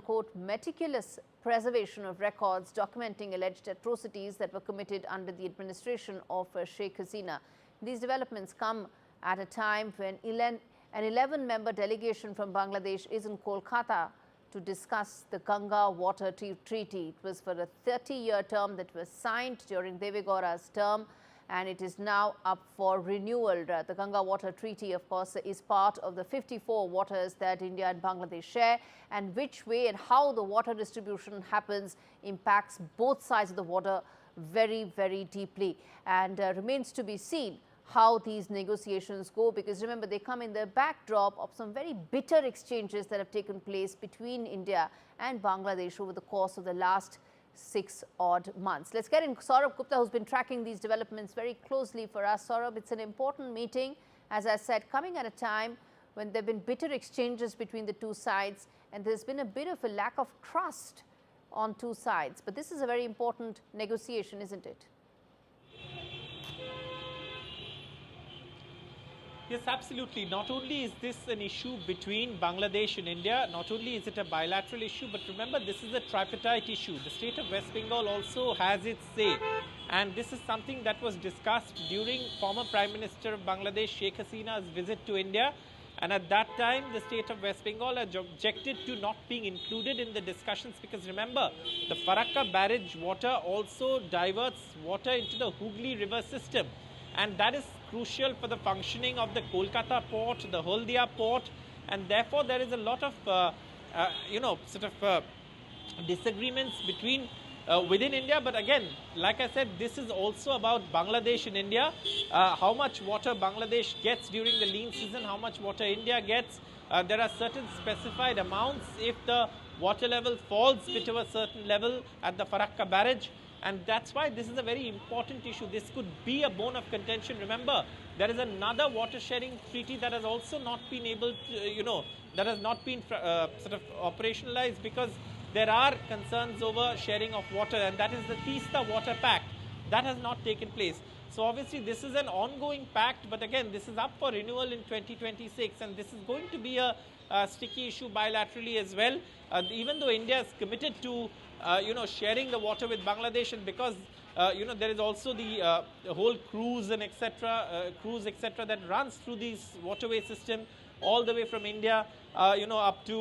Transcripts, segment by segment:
quote-unquote meticulous preservation of records documenting alleged atrocities that were committed under the administration of Sheikh Hasina. These developments come at a time when an 11-member delegation from Bangladesh is in Kolkata to discuss the Ganga water treaty. It was for a 30-year term that was signed during Deve Gaura's term, and it is now up for renewal. The Ganga water treaty, of course, is part of the 54 waters that India and Bangladesh share, and which way and how the water distribution happens impacts both sides of the water very, very deeply, and remains to be seen how these negotiations go, because remember, they come in the backdrop of some very bitter exchanges that have taken place between India and Bangladesh over the course of the last 6 odd months. Let's get in Saurabh Gupta, who's been tracking these developments very closely for us. Saurabh, it's an important meeting, as I said, coming at a time when there have been bitter exchanges between the two sides, and there's been a bit of a lack of trust on two sides. But this is a very important negotiation, isn't it? Yes, absolutely. Not only is this an issue between Bangladesh and India, not only is it a bilateral issue, but remember, this is a tripartite issue. The state of West Bengal also has its say. And this is something that was discussed during former Prime Minister of Bangladesh, Sheikh Hasina's visit to India. And at that time, the state of West Bengal objected to not being included in the discussions, because remember, the Farakka barrage water also diverts water into the Hooghly river system. And that is crucial for the functioning of the Kolkata port, the Haldia port, and therefore there is a lot of, disagreements between within India. But again, like I said, this is also about Bangladesh and India, how much water Bangladesh gets during the lean season, how much water India gets. There are certain specified amounts if the water level falls below a certain level at the Farakka barrage. And that's why this is a very important issue. This could be a bone of contention. Remember, there is another water sharing treaty that has also not been able to, that has not been operationalized, because there are concerns over sharing of water, and that is the Teesta Water Pact. That has not taken place. So obviously this is an ongoing pact, but again, this is up for renewal in 2026, and this is going to be a sticky issue bilaterally as well. Even though India is committed to sharing the water with Bangladesh, and because there is also the whole cruise and etc. That runs through these waterway system all the way from India, up to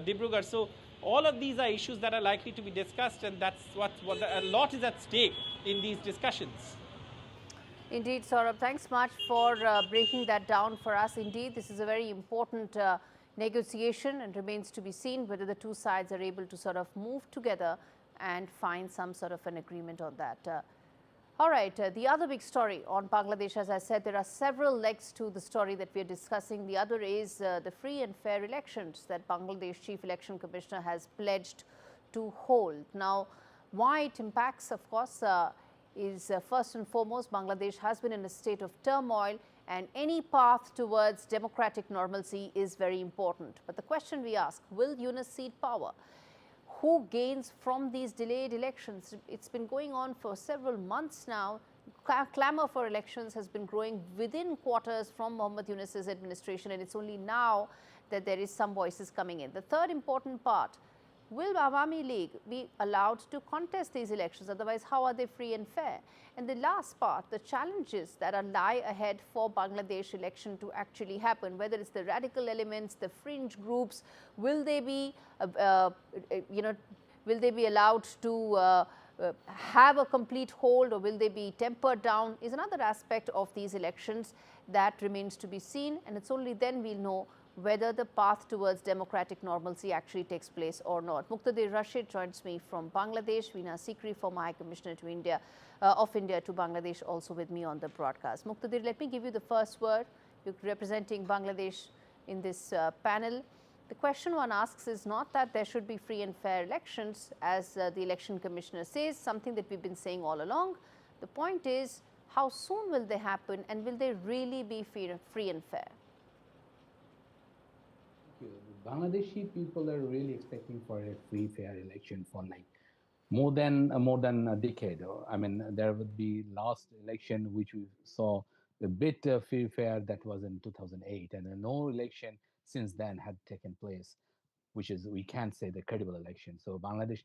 Dibrugarh. So all of these are issues that are likely to be discussed, and that's what a lot is at stake in these discussions. Indeed, Saurabh, thanks much for breaking that down for us. Indeed, this is a very important negotiation, and remains to be seen whether the two sides are able to sort of move together and find some sort of an agreement on that. All right, the other big story on Bangladesh, as I said, there are several legs to the story that we are discussing. The other is the free and fair elections that Bangladesh Chief Election Commissioner has pledged to hold. Now, why it impacts, of course, is first and foremost, Bangladesh has been in a state of turmoil, and any path towards democratic normalcy is very important. But the question we ask, will Yunus cede power? Who gains from these delayed elections? It's been going on for several months now. Clamour for elections has been growing within quarters from Mohammad Yunus's administration, and it's only now that there is some voices coming in. The third important part, will Awami League be allowed to contest these elections? Otherwise, how are they free and fair? And the last part, the challenges that lie ahead for Bangladesh election to actually happen, whether it's the radical elements, the fringe groups, will they be, will they be allowed to have a complete hold, or will they be tempered down, is another aspect of these elections that remains to be seen. And it's only then we'll know whether the path towards democratic normalcy actually takes place or not. Muqtadir Rashid joins me from Bangladesh. Veena Sikri, former High Commissioner to India, of India to Bangladesh, also with me on the broadcast. Muqtadir, let me give you the first word. You're representing Bangladesh in this panel. The question one asks is not that there should be free and fair elections, as the Election Commissioner says, something that we've been saying all along. The point is, how soon will they happen, and will they really be free and fair? Bangladeshi people are really expecting for a free, fair election for like more than a decade. I mean, there would be last election which we saw a bit free, fair, that was in 2008, and no election since then had taken place. which is, we can't say the credible election. So Bangladesh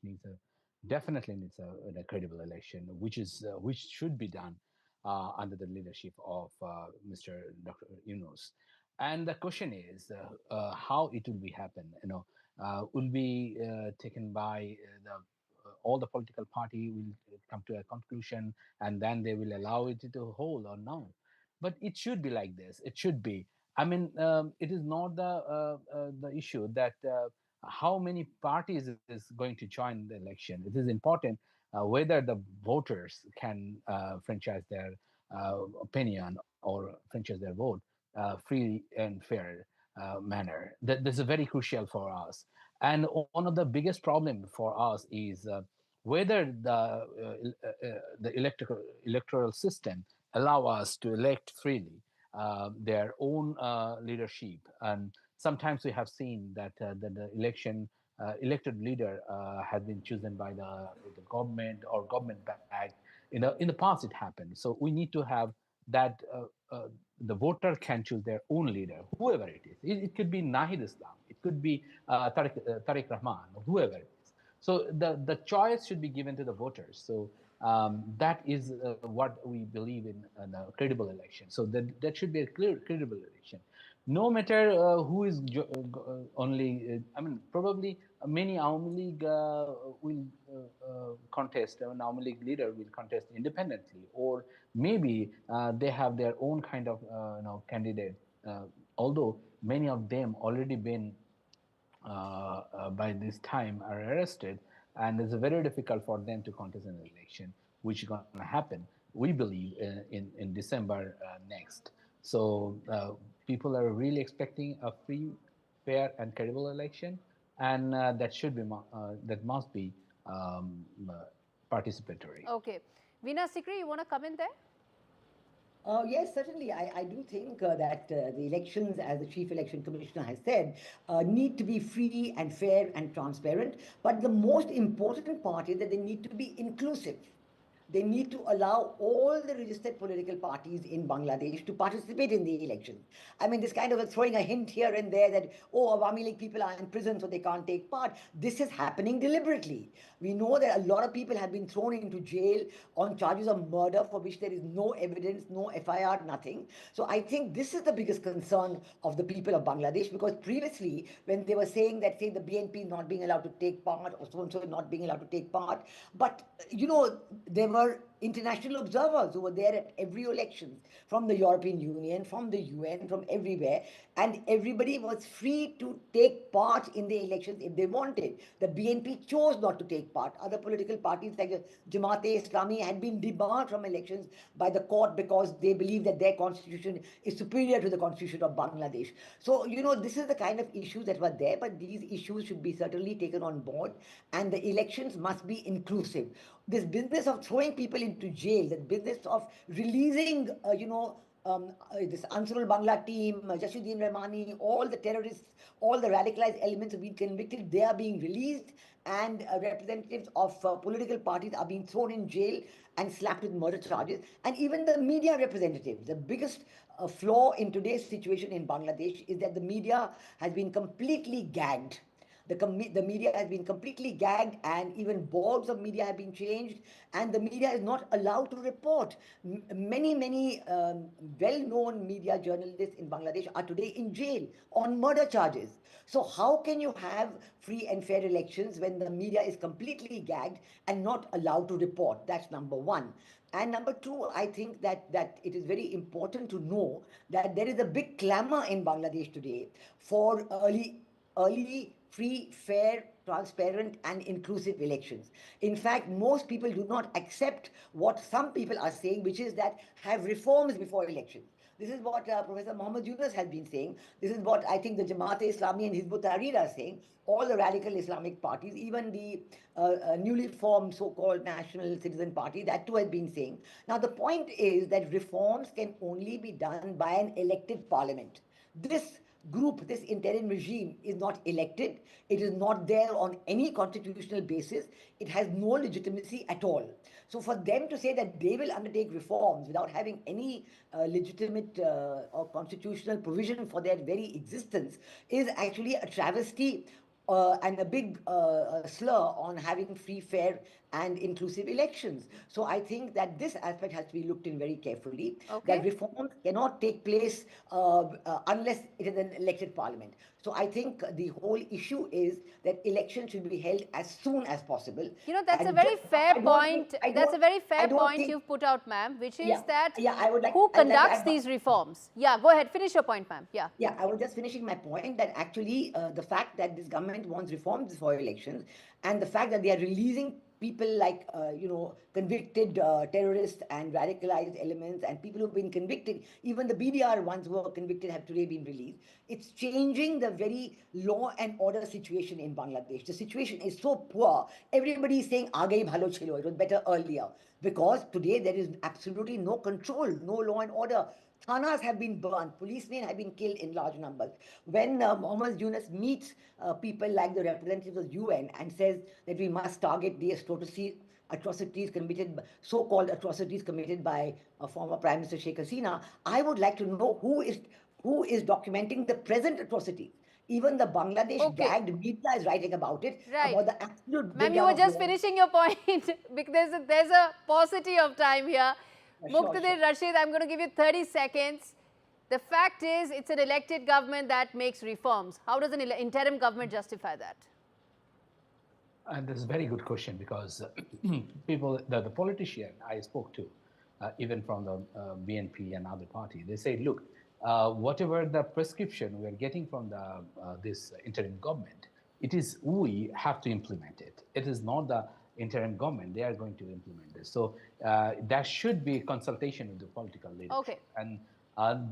definitely needs a credible election, which should be done under the leadership of Mr. Dr. Yunus. And the question is how it will be happen. Will be taken by all the political party will come to a conclusion, and then they will allow it to hold or not. But it should be like this. It should be. I mean, it is not the issue that how many parties is going to join the election. It is important whether the voters can franchise their opinion or franchise their vote free and fair manner. That's very crucial for us. And one of the biggest problem for us is whether the electoral system allow us to elect freely their own leadership. And sometimes we have seen that the elected leader has been chosen by the government or government backed. In the past, it happened. So we need to have that the voter can choose their own leader, whoever it is. It could be Nahid Islam, it could be Tariq Rahman, whoever it is. So the choice should be given to the voters. So that is what we believe in a credible election. So that should be a clear, credible election. No matter who is only, I mean, probably many Awami League will contest, an Awami League leader will contest independently, or maybe they have their own kind of candidate. Although many of them already been by this time are arrested, and it's very difficult for them to contest an election, which is going to happen, we believe, in December next. So people are really expecting a free, fair, and credible election, and that must be uh, participatory. Okay. Veena Sikri, you want to come in there? Yes, certainly. I do think that the elections, as the Chief Election Commissioner has said, need to be free and fair and transparent. But the most important part is that they need to be inclusive. They need to allow all the registered political parties in Bangladesh to participate in the elections. I mean, this kind of throwing a hint here and there that, oh, Awami League people are in prison so they can't take part. This is happening deliberately. We know that a lot of people have been thrown into jail on charges of murder for which there is no evidence, no FIR, nothing. So I think this is the biggest concern of the people of Bangladesh, because previously, when they were saying that, say, the BNP not being allowed to take part or so-and-so not being allowed to take part, but, there were international observers who were there at every election, from the European Union, from the UN, from everywhere, and everybody was free to take part in the elections if they wanted. The BNP chose not to take part. Other political parties like the Jamaat-e-Islami had been debarred from elections by the court because they believe that their constitution is superior to the constitution of Bangladesh. So, this is the kind of issues that were there, but these issues should be certainly taken on board, and the elections must be inclusive. This business of throwing people into jail, the business of releasing, this Ansarul Bangla team, Jashuddin Rahmani, all the terrorists, all the radicalized elements have been convicted, they are being released, and representatives of political parties are being thrown in jail and slapped with murder charges. And even the media representatives, the biggest flaw in today's situation in Bangladesh is that the media has been completely gagged. The media has been completely gagged, and even boards of media have been changed, and the media is not allowed to report. Many well-known media journalists in Bangladesh are today in jail on murder charges. So how can you have free and fair elections when the media is completely gagged and not allowed to report? That's number one. And number two, I think that it is very important to know that there is a big clamor in Bangladesh today for early, free, fair, transparent, and inclusive elections. In fact, most people do not accept what some people are saying, which is that have reforms before elections. This is what Professor Mohammed Yunus has been saying. This is what I think the Jamaat-e-Islami and Hizb ut-Tahrir are saying. All the radical Islamic parties, even the newly formed so-called National Citizen Party, that too has been saying. Now, the point is that reforms can only be done by an elected parliament. This group, this interim regime, is not elected. It is not there on any constitutional basis. It has no legitimacy at all. So for them to say that they will undertake reforms without having any legitimate or constitutional provision for their very existence is actually a travesty and a big slur on having free, fair, and inclusive elections. So I think that this aspect has to be looked in very carefully. Okay. That reforms cannot take place unless it is an elected parliament. So I think the whole issue is that elections should be held as soon as possible. You know, that's And a very fair point. That's a very fair point you've put out, ma'am, which is that I would like, who conducts these reforms? Yeah, go ahead. Finish your point, ma'am. Yeah. Yeah, I was just finishing my point that actually the fact that this government wants reforms before elections and the fact that they are releasing people like, convicted terrorists and radicalized elements and people who've been convicted, even the BDR ones who were convicted have today been released. It's changing the very law and order situation in Bangladesh. The situation is so poor. Everybody is saying, Aage bhalo chilo, it was better earlier. Because today there is absolutely no control, no law and order. Thanas have been burned, policemen have been killed in large numbers. When Mohammed Yunus meets people like the representatives of UN and says that we must target the atrocities committed, so-called atrocities committed by former Prime Minister Sheikh Hasina, I would like to know who is documenting the present atrocities. Even the Bangladesh gagged media is writing about it, about the absolute... Ma'am, you were just finishing your point because there's a paucity of time here. Muqtadir Rashid, I'm going to give you 30 seconds. The fact is, it's an elected government that makes reforms. How does an interim government justify that? And this is a very good question because people, the politician I spoke to, even from the BNP and other party, they say, look, whatever the prescription we are getting from this interim government, it is we have to implement it. It is not the interim government, they are going to implement this. So there should be consultation with the political leadership. Okay. And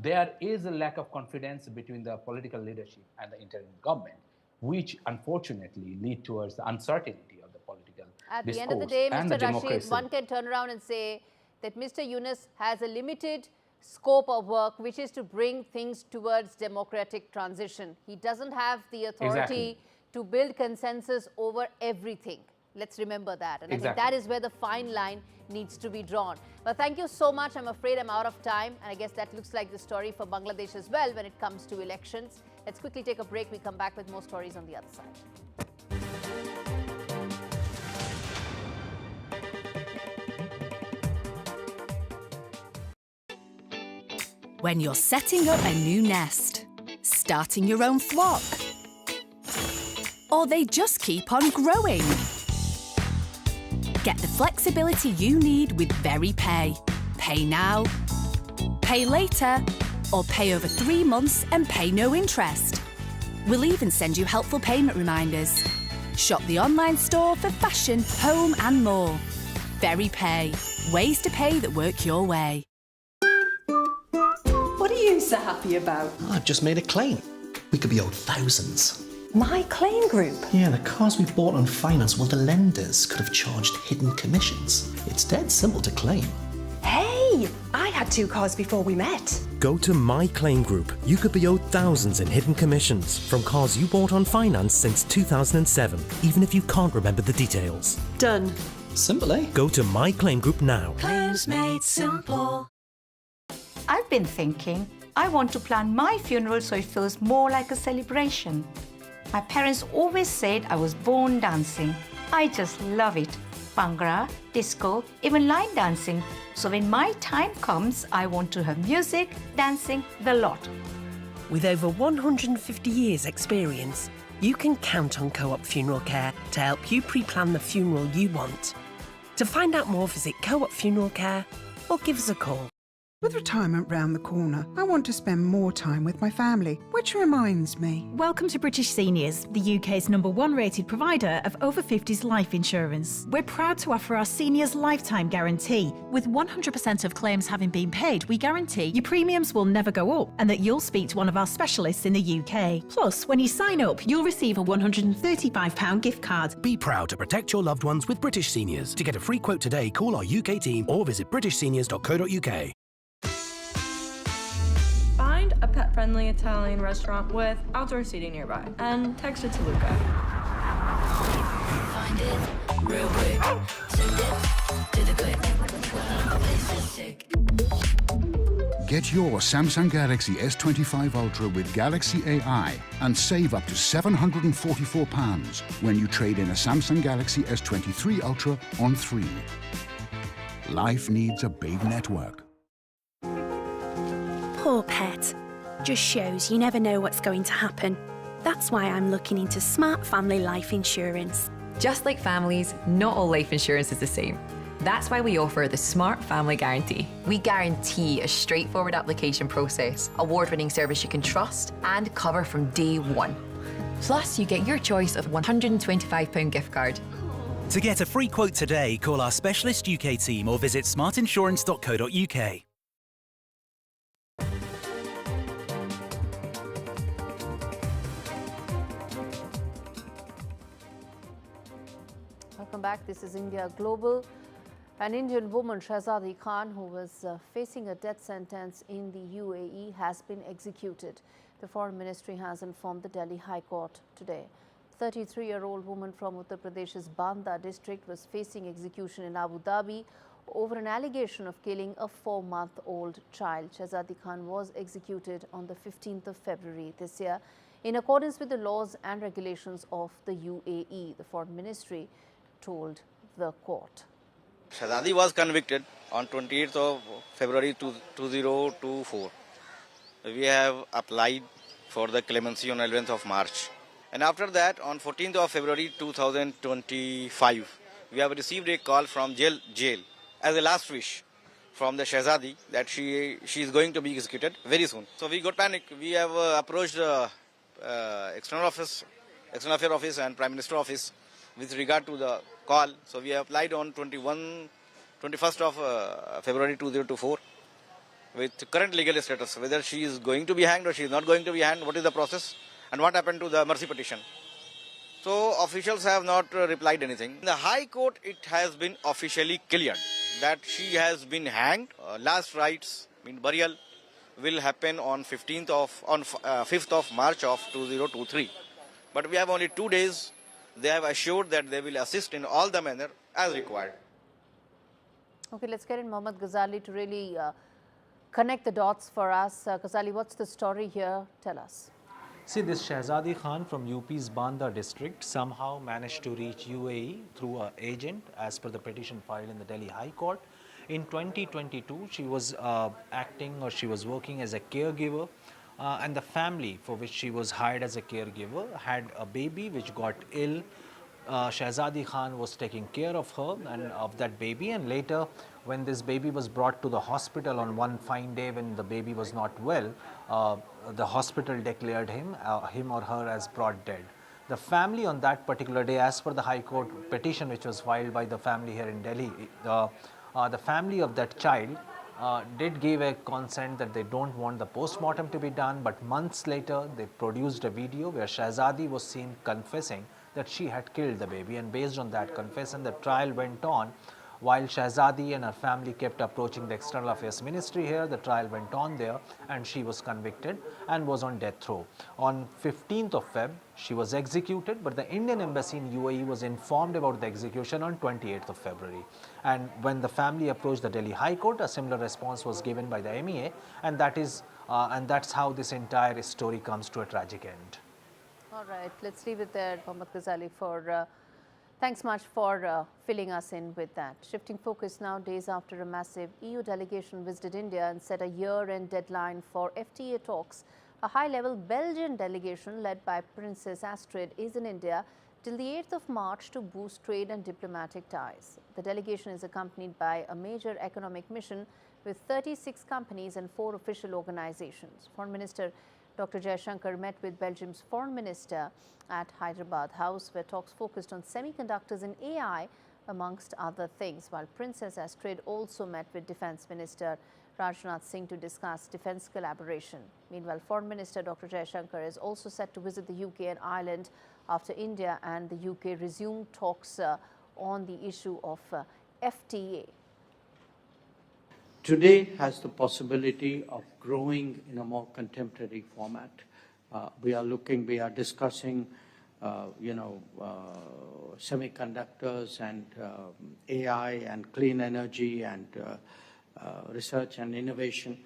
there is a lack of confidence between the political leadership and the interim government, which unfortunately lead towards the uncertainty of the political At the discourse end of the day, and Mr. the Rashid, democracy. one can turn around and say that Mr. Yunus has a limited scope of work, which is to bring things towards democratic transition. He doesn't have the authority to build consensus over everything. Let's remember that. And I think that is where the fine line needs to be drawn. But thank you so much. I'm afraid I'm out of time. And I guess that looks like the story for Bangladesh as well when it comes to elections. Let's quickly take a break. We come back with more stories on the other side. When you're setting up a new nest, starting your own flock, or they just keep on growing. Get the flexibility you need with VeryPay. Pay now, pay later, or pay over 3 months and pay no interest. We'll even send you helpful payment reminders. Shop the online store for fashion, home and more. VeryPay. Ways to pay that work your way. What are you so happy about? I've just made a claim. We could be owed thousands. My claim group? Yeah, the cars we bought on finance, well, the lenders could have charged hidden commissions. It's dead simple to claim. Hey, I had 2 cars before we met. Go to My Claim Group. You could be owed thousands in hidden commissions from cars you bought on finance since 2007, even if you can't remember the details. Done. Simple, eh? Go to My Claim Group now. Claims made simple. I've been thinking, I want to plan my funeral so it feels more like a celebration. My parents always said I was born dancing. I just love it. Bhangra, disco, even line dancing. So when my time comes, I want to have music, dancing, the lot. With over 150 years experience, you can count on Co-op Funeral Care to help you pre-plan the funeral you want. To find out more, visit Co-op Funeral Care or give us a call. With retirement round the corner, I want to spend more time with my family, which reminds me. Welcome to British Seniors, the UK's #1 rated provider of over 50s life insurance. We're proud to offer our seniors lifetime guarantee. With 100% of claims having been paid, we guarantee your premiums will never go up and that you'll speak to one of our specialists in the UK. Plus, when you sign up, you'll receive a £135 gift card. Be proud to protect your loved ones with British Seniors. To get a free quote today, call our UK team or visit britishseniors.co.uk. Find a pet-friendly Italian restaurant with outdoor seating nearby and text it to Luca. Find it real quick. Send it to the click. Place is sick. Get your Samsung Galaxy S25 Ultra with Galaxy AI and save up to £744 when you trade in a Samsung Galaxy S23 Ultra on 3. Life needs a big network. Poor pet. Just shows you never know what's going to happen. That's why I'm looking into smart family life insurance. Just like families, not all life insurance is the same. That's why we offer the Smart Family Guarantee. We guarantee a straightforward application process, award-winning service you can trust, and cover from day one. Plus, you get your choice of £125 gift card. To get a free quote today, call our specialist UK team or visit smartinsurance.co.uk. Welcome back. This is India Global. An Indian woman, Shahzadi Khan, who was facing a death sentence in the UAE, has been executed. The Foreign Ministry has informed the Delhi High Court today. 33-year-old woman from Uttar Pradesh's Banda district was facing execution in Abu Dhabi over an allegation of killing a 4-month-old child. Shahzadi Khan was executed on the 15th of February this year in accordance with the laws and regulations of the UAE, the Foreign Ministry told the court. Shahzadi was convicted on 28th of February 2024. We have applied for the clemency on 11th of March. And after that, on 14th of February 2025, we have received a call from jail as a last wish from the Shahzadi that she is going to be executed very soon. So we got panic. We have approached the External Affairs Office and Prime Minister Office with regard to the call. So we applied on 21st of February 2024 with current legal status, whether she is going to be hanged or she is not going to be hanged, what is the process and what happened to the mercy petition. So officials have not replied anything. In the High Court, it has been officially cleared that she has been hanged. Last rites, burial, will happen on 5th of March of 2023. But we have only 2 days. They have assured that they will assist in all the manner as required. Okay, let's get in Mohammad Ghazali to really connect the dots for us. Ghazali, what's the story here? Tell us. See, this Shahzadi Khan from UP's Banda district somehow managed to reach UAE through an agent as per the petition filed in the Delhi High Court. In 2022, she was she was working as a caregiver. And the family for which she was hired as a caregiver had a baby which got ill. Shahzadi Khan was taking care of her and of that baby, and later when this baby was brought to the hospital on one fine day when the baby was not well, the hospital declared him or her as brought dead. The family on that particular day, as per the High Court petition which was filed by the family here in Delhi, the family of that child did give a consent that they don't want the post-mortem to be done, but months later they produced a video where Shahzadi was seen confessing that she had killed the baby, and based on that confession the trial went on. While Shahzadi and her family kept approaching the External Affairs Ministry here, the trial went on there and she was convicted and was on death row. On 15th of Feb, she was executed, but the Indian Embassy in UAE was informed about the execution on 28th of February. And when the family approached the Delhi High Court, a similar response was given by the MEA, and that's how this entire story comes to a tragic end. All right, let's leave it there, Mohammad Ghazali, for thanks much for filling us in with that. Shifting focus now, days after a massive EU delegation visited India and set a year-end deadline for FTA talks, a high-level Belgian delegation led by Princess Astrid is in India till the 8th of March to boost trade and diplomatic ties. The delegation is accompanied by a major economic mission with 36 companies and 4 official organizations. Foreign Minister Dr. Jaishankar met with Belgium's Foreign Minister at Hyderabad House, where talks focused on semiconductors and AI, amongst other things, while Princess Astrid also met with Defence Minister Rajnath Singh to discuss defence collaboration. Meanwhile, Foreign Minister Dr. Jaishankar is also set to visit the UK and Ireland after India and the UK resume talks on the issue of FTA. Today has the possibility of growing in a more contemporary format. We are discussing, semiconductors and AI and clean energy and research and innovation.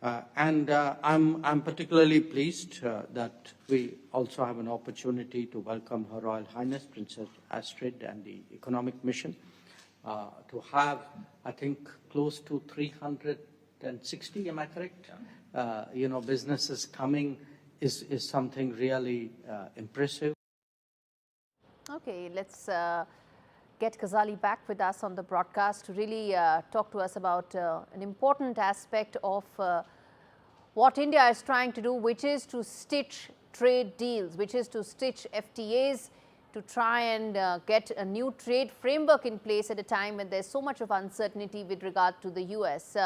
I'm particularly pleased that we also have an opportunity to welcome Her Royal Highness Princess Astrid and the Economic Mission to have, I think, close to 360, am I correct? Businesses coming is something really impressive. Okay, let's get Ghazali back with us on the broadcast to really talk to us about an important aspect of what India is trying to do, which is to stitch trade deals, which is to stitch FTAs to try and get a new trade framework in place at a time when there's so much of uncertainty with regard to the US.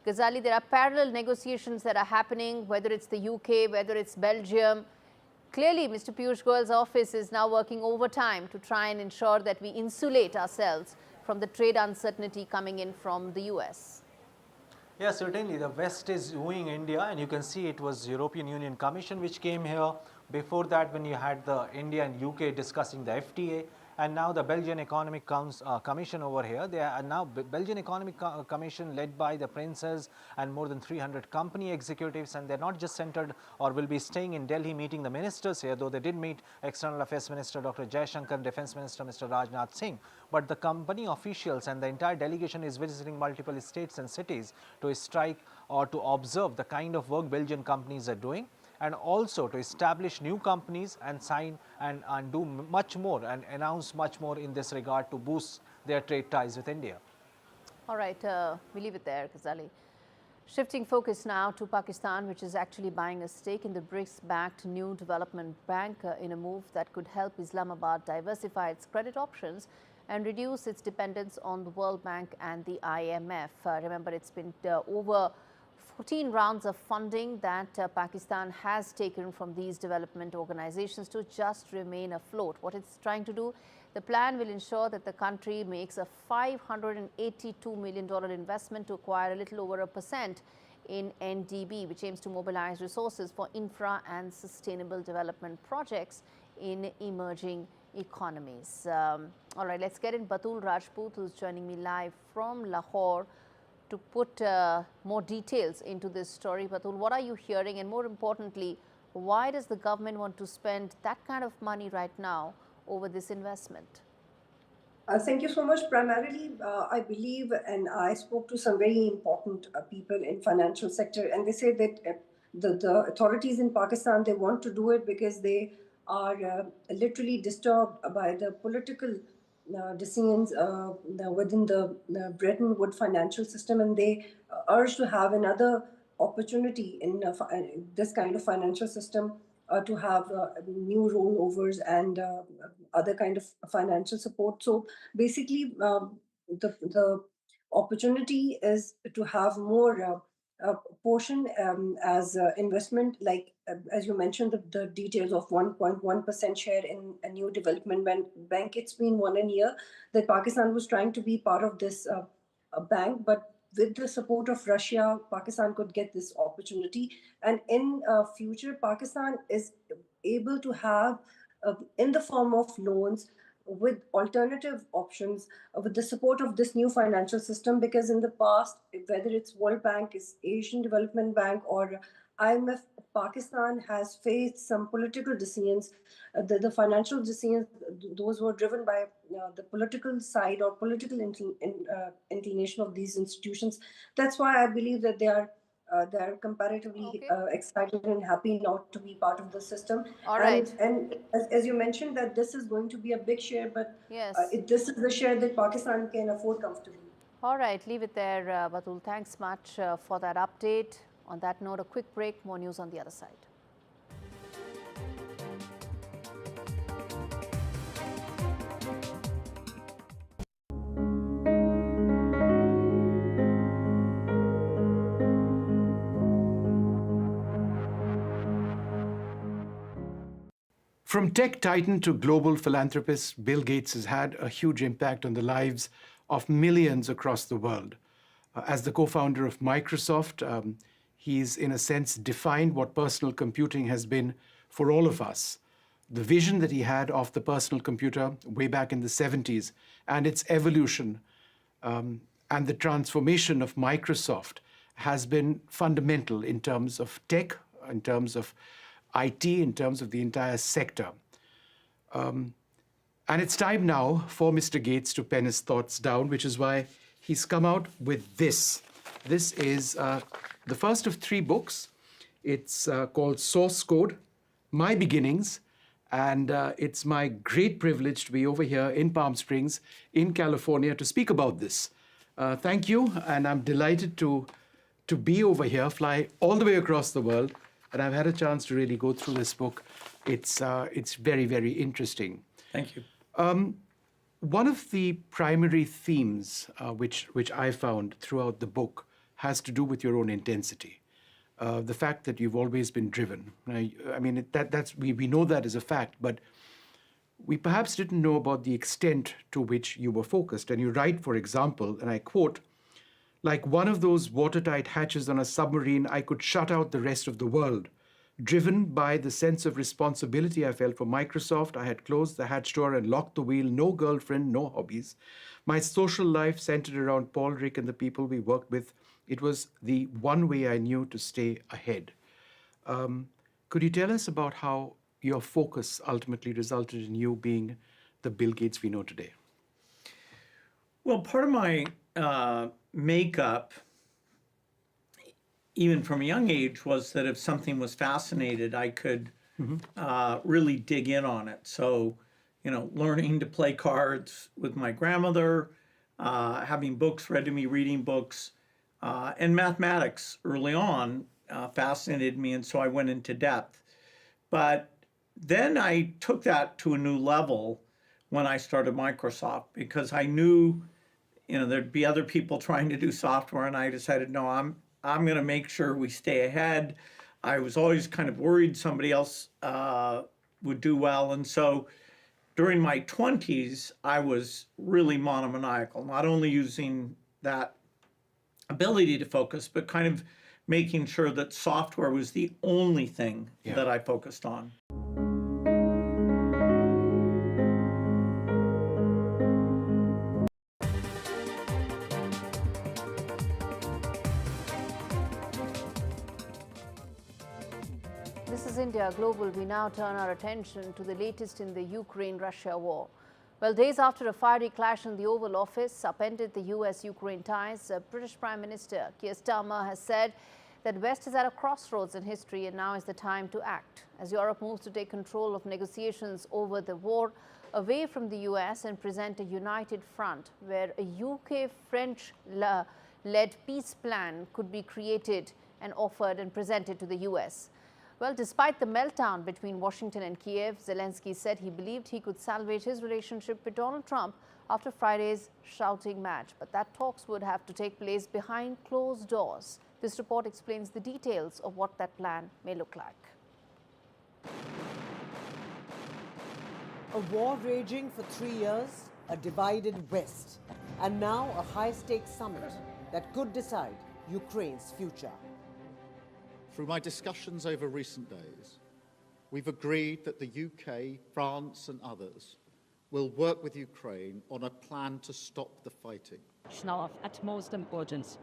Ghazali, there are parallel negotiations that are happening, whether it's the UK, whether it's Belgium. Clearly, Mr. Piyush Goyal's office is now working overtime to try and ensure that we insulate ourselves from the trade uncertainty coming in from the US. Yes, certainly. The West is wooing India, and you can see it was European Union Commission which came here. Before that, when you had the India and UK discussing the FTA, and now the Belgian Economic Commission over here. They are now Belgian Economic Commission led by the Princess and more than 300 company executives, and they're not just centered or will be staying in Delhi meeting the ministers here, though they did meet External Affairs Minister Dr. Jaishankar, Defense Minister Mr. Rajnath Singh. But the company officials and the entire delegation is visiting multiple states and cities to strike or to observe the kind of work Belgian companies are doing, and also to establish new companies and sign and do much more and announce much more in this regard to boost their trade ties with India. All right, we leave it there, Ghazali. Shifting focus now to Pakistan, which is actually buying a stake in the BRICS-backed New Development Bank in a move that could help Islamabad diversify its credit options and reduce its dependence on the World Bank and the IMF. Remember, it's been over 14 rounds of funding that Pakistan has taken from these development organizations to just remain afloat. What it's trying to do, the plan will ensure that the country makes a $582 million investment to acquire a little over 1% in NDB, which aims to mobilize resources for infra and sustainable development projects in emerging economies. All right, let's get in Batul Rajput, who's joining me live from Lahore, to put more details into this story. Batul, what are you hearing, and more importantly, why does the government want to spend that kind of money right now over this investment? Thank you so much. Primarily, I believe, and I spoke to some very important people in financial sector, and they say that the authorities in Pakistan, they want to do it because they are literally disturbed by the political decisions within the Bretton Woods financial system, and they urge to have another opportunity in this kind of financial system to have new rollovers and other kind of financial support. So basically, the opportunity is to have more portion as investment, like as you mentioned, the details of 1.1% share in a new development bank. It's been 1 year that Pakistan was trying to be part of this bank, but with the support of Russia, Pakistan could get this opportunity. And in future, Pakistan is able to have in the form of loans with alternative options with the support of this new financial system, because in the past, whether it's World Bank, is Asian Development Bank, or IMF, Pakistan has faced some political decisions. The financial decisions, those were driven by the political side or political inclination of these institutions. That's why I believe that they're comparatively excited and happy not to be part of the system. All right. And as you mentioned, that this is going to be a big share, but yes, this is the share that Pakistan can afford comfortably. All right, leave it there, Batul. Thanks much for that update. On that note, a quick break, more news on the other side. From tech titan to global philanthropist, Bill Gates has had a huge impact on the lives of millions across the world. As the co-founder of Microsoft, he's in a sense defined what personal computing has been for all of us. The vision that he had of the personal computer way back in the 70s and its evolution and the transformation of Microsoft has been fundamental in terms of tech, in terms of IT, in terms of the entire sector. And it's time now for Mr. Gates to pen his thoughts down, which is why he's come out with this. This is the first of 3 books. It's called Source Code, My Beginnings, and it's my great privilege to be over here in Palm Springs, in California, to speak about this. Thank you, and I'm delighted to be over here, fly all the way across the world, and I've had a chance to really go through this book. It's very, very interesting. Thank you. One of the primary themes which I found throughout the book has to do with your own intensity. The fact that you've always been driven. I mean, we know that is a fact, but we perhaps didn't know about the extent to which you were focused. And you write, for example, and I quote, "Like one of those watertight hatches on a submarine, I could shut out the rest of the world. Driven by the sense of responsibility I felt for Microsoft, I had closed the hatch door and locked the wheel. No girlfriend, no hobbies. My social life centered around Paul, Rick, and the people we worked with. It was the one way I knew to stay ahead." Could you tell us about how your focus ultimately resulted in you being the Bill Gates we know today? Well, part of my makeup, even from a young age, was that if something was fascinated, I could really dig in on it. So, you know, learning to play cards with my grandmother, having books read to me, reading books, and mathematics early on fascinated me, and so I went into depth. But then I took that to a new level when I started Microsoft, because I knew, you know, there'd be other people trying to do software, and I decided, no, I'm going to make sure we stay ahead. I was always kind of worried somebody else would do well, and so during my 20s, I was really monomaniacal, not only using that ability to focus, but kind of making sure that software was the only thing that I focused on. This is India Global. We now turn our attention to the latest in the Ukraine-Russia war. Well, days after a fiery clash in the Oval Office upended the US-Ukraine ties, British Prime Minister Keir Starmer has said that West is at a crossroads in history and now is the time to act. As Europe moves to take control of negotiations over the war away from the US and present a united front where a UK-French-led peace plan could be created and offered and presented to the US. Well, despite the meltdown between Washington and Kiev, Zelensky said he believed he could salvage his relationship with Donald Trump after Friday's shouting match. But that talks would have to take place behind closed doors. This report explains the details of what that plan may look like. A war raging for 3 years, a divided West, and now a high-stakes summit that could decide Ukraine's future. Through my discussions over recent days, we've agreed that the UK, France and others will work with Ukraine on a plan to stop the fighting. It's now of utmost importance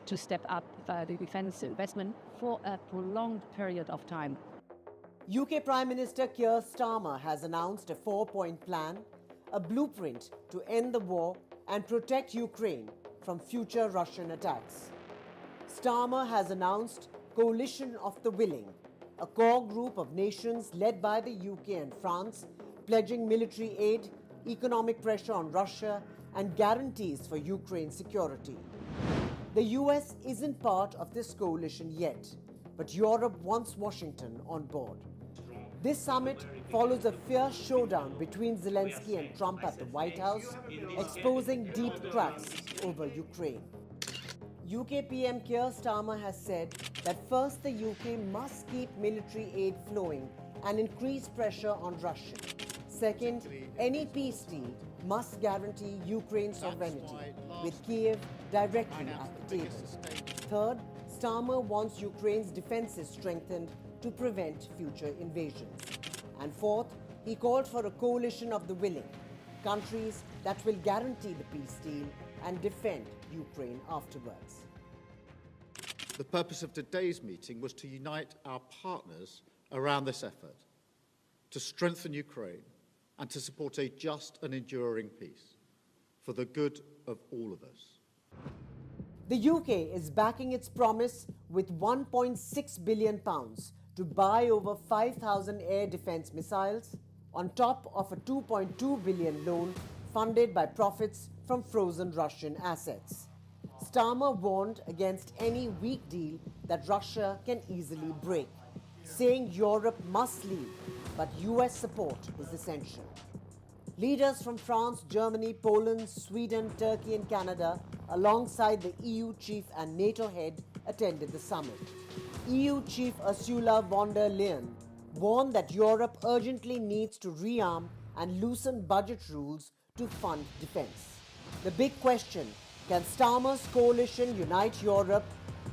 to step up the defence investment for a prolonged period of time. UK Prime Minister Keir Starmer has announced a 4-point plan, a blueprint to end the war and protect Ukraine from future Russian attacks. Starmer has announced Coalition of the Willing, a core group of nations led by the UK and France, pledging military aid, economic pressure on Russia, and guarantees for Ukraine's security. The US isn't part of this coalition yet, but Europe wants Washington on board. This summit follows a fierce showdown between Zelensky and Trump at the White House, exposing deep cracks over Ukraine. UK PM Keir Starmer has said that first the UK must keep military aid flowing and increase pressure on Russia. Second, any peace deal must guarantee Ukraine's sovereignty, with Kiev directly at the table. Third, Starmer wants Ukraine's defenses strengthened to prevent future invasions. And fourth, he called for a coalition of the willing, countries that will guarantee the peace deal and defend Ukraine afterwards. The purpose of today's meeting was to unite our partners around this effort, to strengthen Ukraine and to support a just and enduring peace for the good of all of us. The UK is backing its promise with £1.6 billion to buy over 5,000 air defence missiles, on top of a £2.2 billion loan funded by profits from frozen Russian assets. Starmer warned against any weak deal that Russia can easily break, saying Europe must leave, but US support is essential. Leaders from France, Germany, Poland, Sweden, Turkey and Canada, alongside the EU chief and NATO head, attended the summit. EU chief Ursula von der Leyen warned that Europe urgently needs to rearm and loosen budget rules to fund defence. The big question: can Starmer's coalition unite Europe,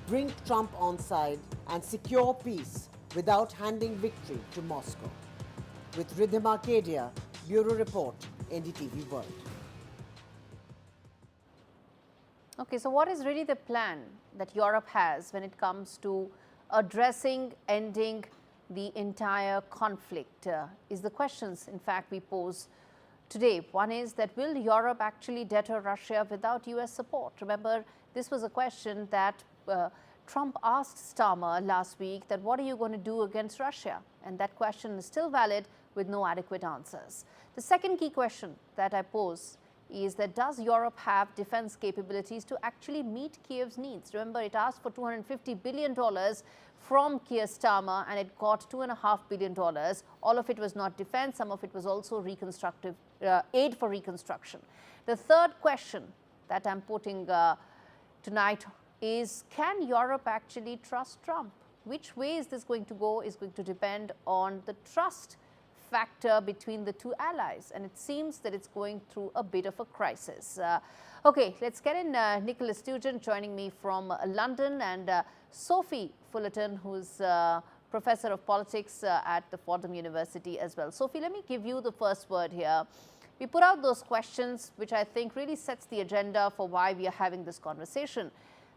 bring Trump on side and secure peace without handing victory to Moscow? With Rhythm Arcadia, Bureau Report, NDTV World. Okay, so what is really the plan that Europe has when it comes to addressing, ending the entire conflict? Is the questions, in fact, we pose today. One is that will Europe actually deter Russia without US support? Remember, this was a question that Trump asked Starmer last week, that what are you going to do against Russia? And that question is still valid with no adequate answers. The second key question that I pose is that does Europe have defense capabilities to actually meet Kiev's needs? Remember, it asked for $250 billion from Keir Starmer and it got $2.5 billion. All of it was not defense, some of it was also reconstructive aid for reconstruction. The third question that I'm putting tonight is, can Europe actually trust Trump? Which way is this going to go is going to depend on the trust factor between the two allies, and it seems that it's going through a bit of a crisis. Okay, let's get in Nicholas Sturgeon joining me from London, and Sophie Fullerton, who's Professor of Politics at the Fordham University as well. Sophie, let me give you the first word here. We put out those questions, which I think really sets the agenda for why we are having this conversation.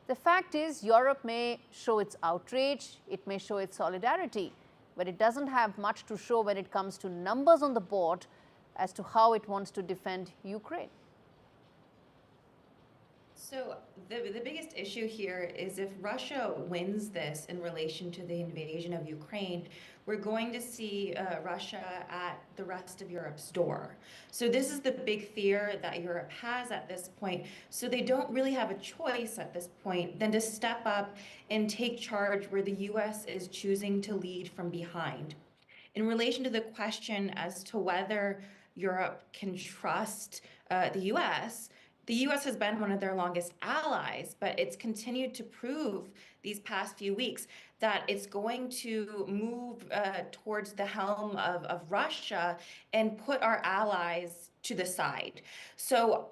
The fact is, Europe may show its outrage, it may show its solidarity, but it doesn't have much to show when it comes to numbers on the board as to how it wants to defend Ukraine. So the biggest issue here is if Russia wins this in relation to the invasion of Ukraine, we're going to see Russia at the rest of Europe's door. So this is the big fear that Europe has at this point. So they don't really have a choice at this point than to step up and take charge where the US is choosing to lead from behind. In relation to the question as to whether Europe can trust the US has been one of their longest allies, but it's continued to prove these past few weeks that it's going to move towards the helm of Russia and put our allies to the side. So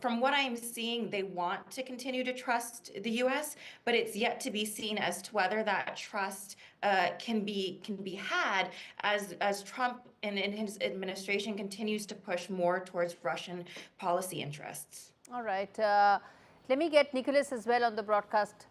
from what I'm seeing, they want to continue to trust the US, but it's yet to be seen as to whether that trust can be had as Trump and his administration continues to push more towards Russian policy interests. All right. Let me get Nicholas as well on the broadcast.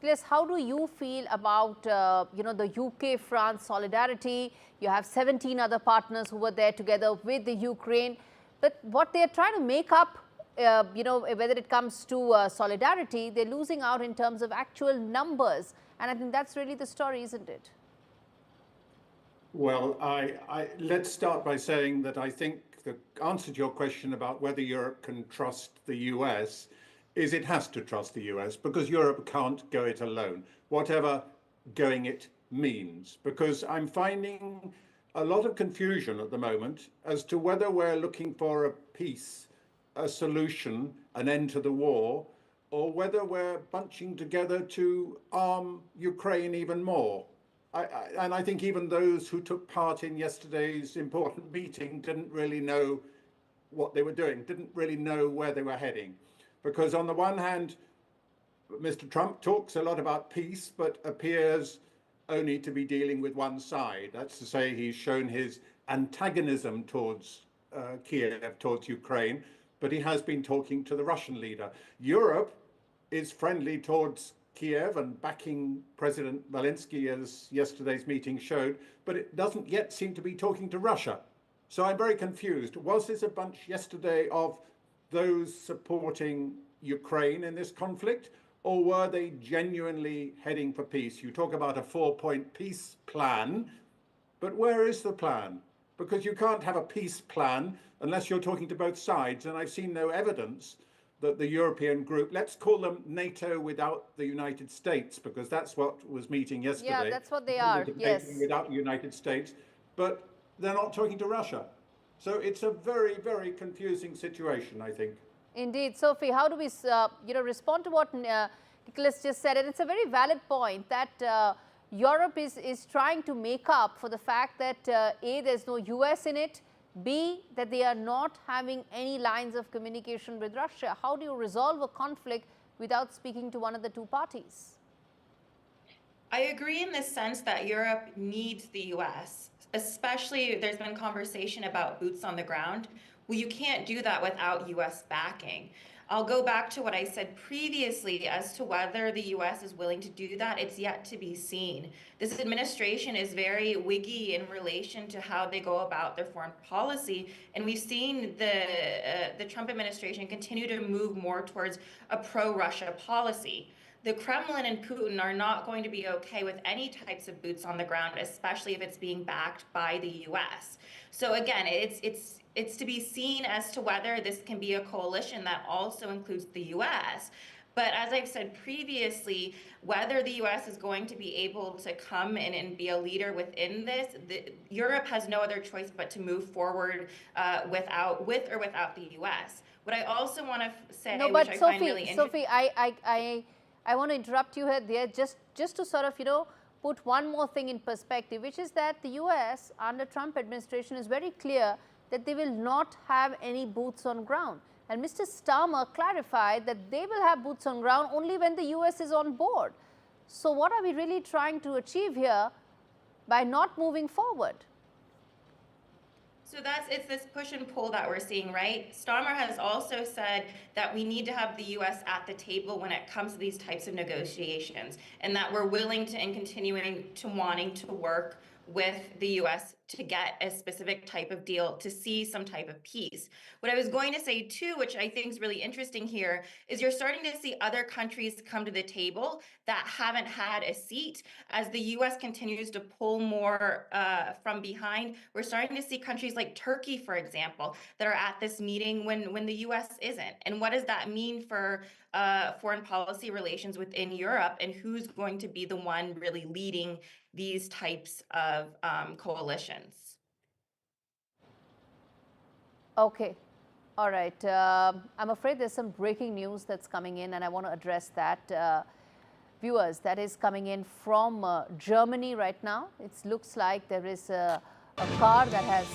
Nicholas, how do you feel about the UK-France solidarity? You have 17 other partners who were there together with the Ukraine. But what they're trying to make up, whether it comes to solidarity, they're losing out in terms of actual numbers. And I think that's really the story, isn't it? Well, let's start by saying that I think the answer to your question about whether Europe can trust the US is it has to trust the US, because Europe can't go it alone, whatever going it means. Because I'm finding a lot of confusion at the moment as to whether we're looking for a peace, a solution, an end to the war, or whether we're bunching together to arm Ukraine even more. And I think even those who took part in yesterday's important meeting didn't really know what they were doing, didn't really know where they were heading. Because on the one hand, Mr. Trump talks a lot about peace, but appears only to be dealing with one side. That's to say, he's shown his antagonism towards Kiev, towards Ukraine, but he has been talking to the Russian leader. Europe is friendly towards Kiev and backing President Zelensky, as yesterday's meeting showed, but it doesn't yet seem to be talking to Russia. So I'm very confused. Was this a bunch yesterday of those supporting Ukraine in this conflict, or were they genuinely heading for peace? You talk about a 4-point peace plan, but where is the plan? Because you can't have a peace plan unless you're talking to both sides, and I've seen no evidence that the European group, let's call them NATO without the United States, because that's what was meeting yesterday. Yeah, that's what they are, yes. NATO without the United States, but they're not talking to Russia. So it's a very, very confusing situation, I think. Indeed. Sophie, how do we respond to what Nicholas just said? And it's a very valid point that Europe is trying to make up for the fact that A, there's no US in it, B, that they are not having any lines of communication with Russia. How do you resolve a conflict without speaking to one of the two parties? I agree in the sense that Europe needs the US, especially there's been conversation about boots on the ground. Well, you can't do that without US backing. I'll go back to what I said previously as to whether the US is willing to do that. It's yet to be seen. This administration is very wiggy in relation to how they go about their foreign policy. And we've seen the Trump administration continue to move more towards a pro-Russia policy. The Kremlin and Putin are not going to be okay with any types of boots on the ground, especially if it's being backed by the US. So again, it's to be seen as to whether this can be a coalition that also includes the US. But as I've said previously, whether the US is going to be able to come in and be a leader within this, Europe has no other choice but to move forward with or without the US. What I also want to say, no, which but I Sophie, find really interesting. Sophie, I want to interrupt you here there just to sort of, put one more thing in perspective, which is that the US under Trump administration is very clear that they will not have any boots on ground. And Mr. Starmer clarified that they will have boots on ground only when the US is on board. So what are we really trying to achieve here by not moving forward? So it's this push and pull that we're seeing, right? Starmer has also said that we need to have the US at the table when it comes to these types of negotiations, and that we're willing to and continuing to wanting to work with the US to get a specific type of deal, to see some type of peace. What I was going to say too, which I think is really interesting here, is you're starting to see other countries come to the table that haven't had a seat. As the US continues to pull more from behind, we're starting to see countries like Turkey, for example, that are at this meeting when the US isn't. And what does that mean for foreign policy relations within Europe, and who's going to be the one really leading these types of coalitions? Okay. All right. I'm afraid there's some breaking news that's coming in, and I want to address that. Viewers, that is coming in from Germany right now. It looks like there is a car that has...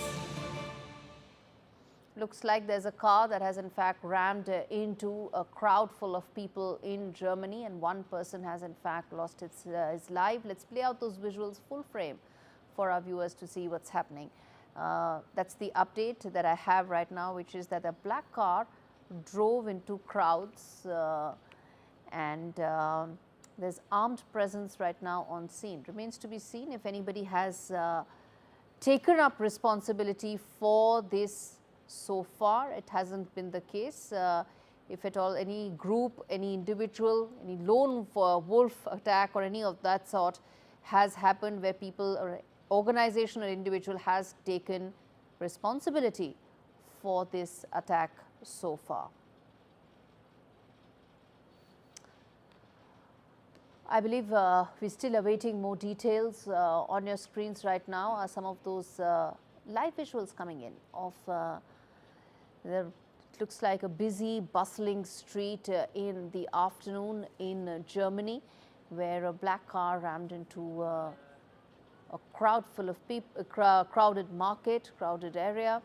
Looks like there's a car that has in fact rammed into a crowd full of people in Germany, and one person has in fact lost his life. Let's play out those visuals full frame for our viewers to see what's happening. That's the update that I have right now, which is that a black car drove into crowds and there's armed presence right now on scene. Remains to be seen if anybody has taken up responsibility for this. So far, it hasn't been the case. If at all, any group, any individual, any lone wolf attack or any of that sort has happened where people or organization or individual has taken responsibility for this attack so far. I believe we're still awaiting more details. On your screens right now are some of those live visuals coming in of it looks like a busy, bustling street in the afternoon in Germany, where a black car rammed into a crowd full of people, a crowded market, crowded area,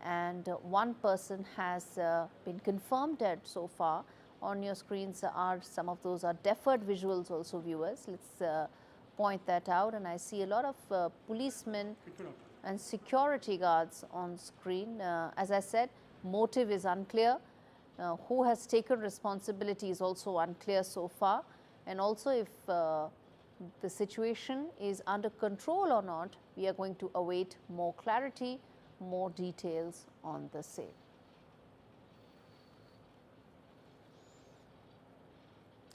and one person has been confirmed dead so far. On your screens are some of those are deferred visuals also, viewers. Let's point that out, and I see a lot of policemen and security guards on screen. As I said, motive is unclear. Who has taken responsibility is also unclear so far. and also if the situation is under control or not. We are going to await more clarity, more details on the same.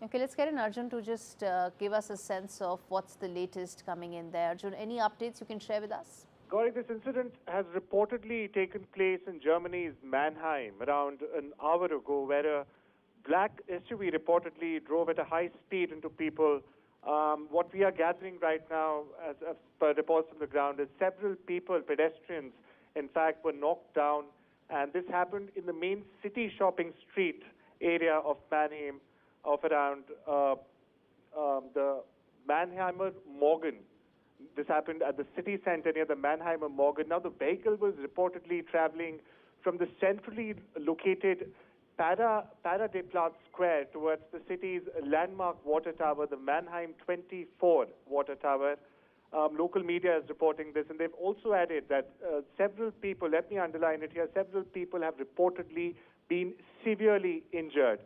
Okay, let's get in Arjun to just give us a sense of what's the latest coming in there. Arjun, any updates you can share with us? Gaurie, this incident has reportedly taken place in Germany's Mannheim around an hour ago, where a black SUV reportedly drove at a high speed into people. What we are gathering right now, as per reports from the ground, is several people, pedestrians, in fact, were knocked down. And this happened in the main city shopping street area of Mannheim, of around the Mannheimer Morgen. This happened at the city center near the Mannheimer Morgen. Now, the vehicle was reportedly traveling from the centrally located Paradeplatz Square towards the city's landmark water tower, the Mannheim 24 water tower. Local media is reporting this, and they've also added that several people, let me underline it here, several people have reportedly been severely injured.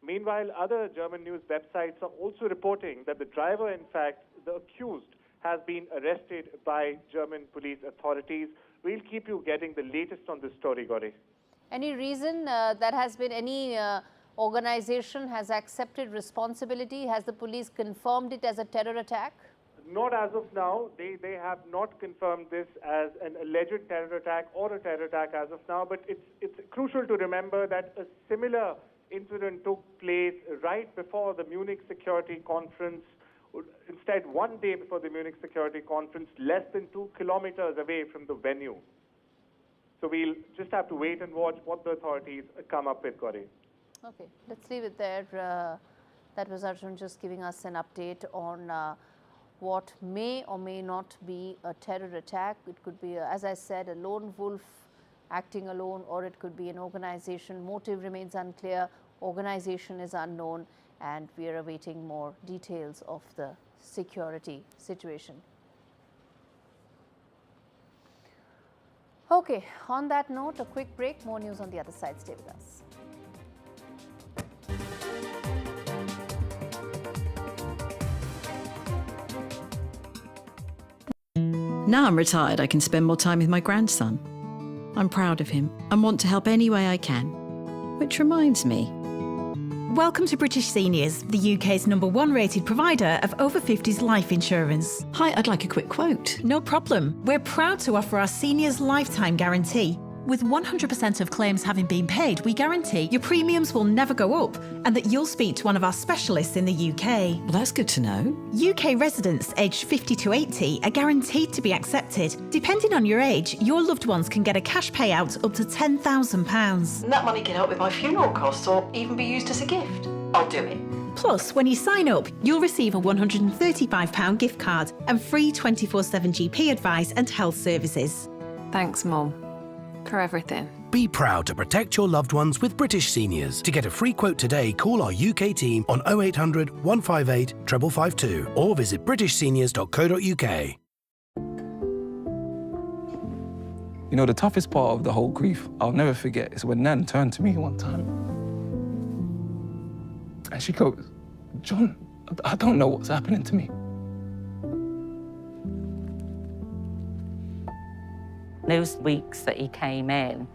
Meanwhile, other German news websites are also reporting that the driver, in fact, the accused, has been arrested by German police authorities. We'll keep you getting the latest on this story, Gaurie. Any reason that has been any organization has accepted responsibility? Has the police confirmed it as a terror attack? Not as of now. They have not confirmed this as an alleged terror attack or a terror attack as of now, but it's crucial to remember that a similar incident took place right before the Munich Security Conference. Instead, one day before the Munich Security Conference, less than 2 kilometers away from the venue. So we'll just have to wait and watch what the authorities come up with, Gaurie. Okay, let's leave it there. That was Arjun just giving us an update on what may or may not be a terror attack. It could be, as I said, a lone wolf acting alone, or it could be an organization. Motive remains unclear, organization is unknown, and we are awaiting more details of the security situation. Okay, on that note, a quick break. More news on the other side. Stay with us. Now I'm retired, I can spend more time with my grandson. I'm proud of him and want to help any way I can. Which reminds me. Welcome to British Seniors, the UK's #1 rated provider of over 50s life insurance. Hi, I'd like a quick quote. No problem. We're proud to offer our seniors lifetime guarantee. With 100% of claims having been paid, we guarantee your premiums will never go up and that you'll speak to one of our specialists in the UK. Well, that's good to know. UK residents aged 50 to 80 are guaranteed to be accepted. Depending on your age, your loved ones can get a cash payout up to £10,000. And that money can help with my funeral costs or even be used as a gift. I'll do it. Plus, when you sign up, you'll receive a £135 gift card and free 24/7 GP advice and health services. Thanks, Mum, for everything. Be proud to protect your loved ones with British Seniors. To get a free quote today, call our UK team on 0800 158 552 or visit britishseniors.co.uk. You know, the toughest part of the whole grief, I'll never forget, is when Nan turned to me one time. And she goes, "John, I don't know what's happening to me." Those weeks that he came in,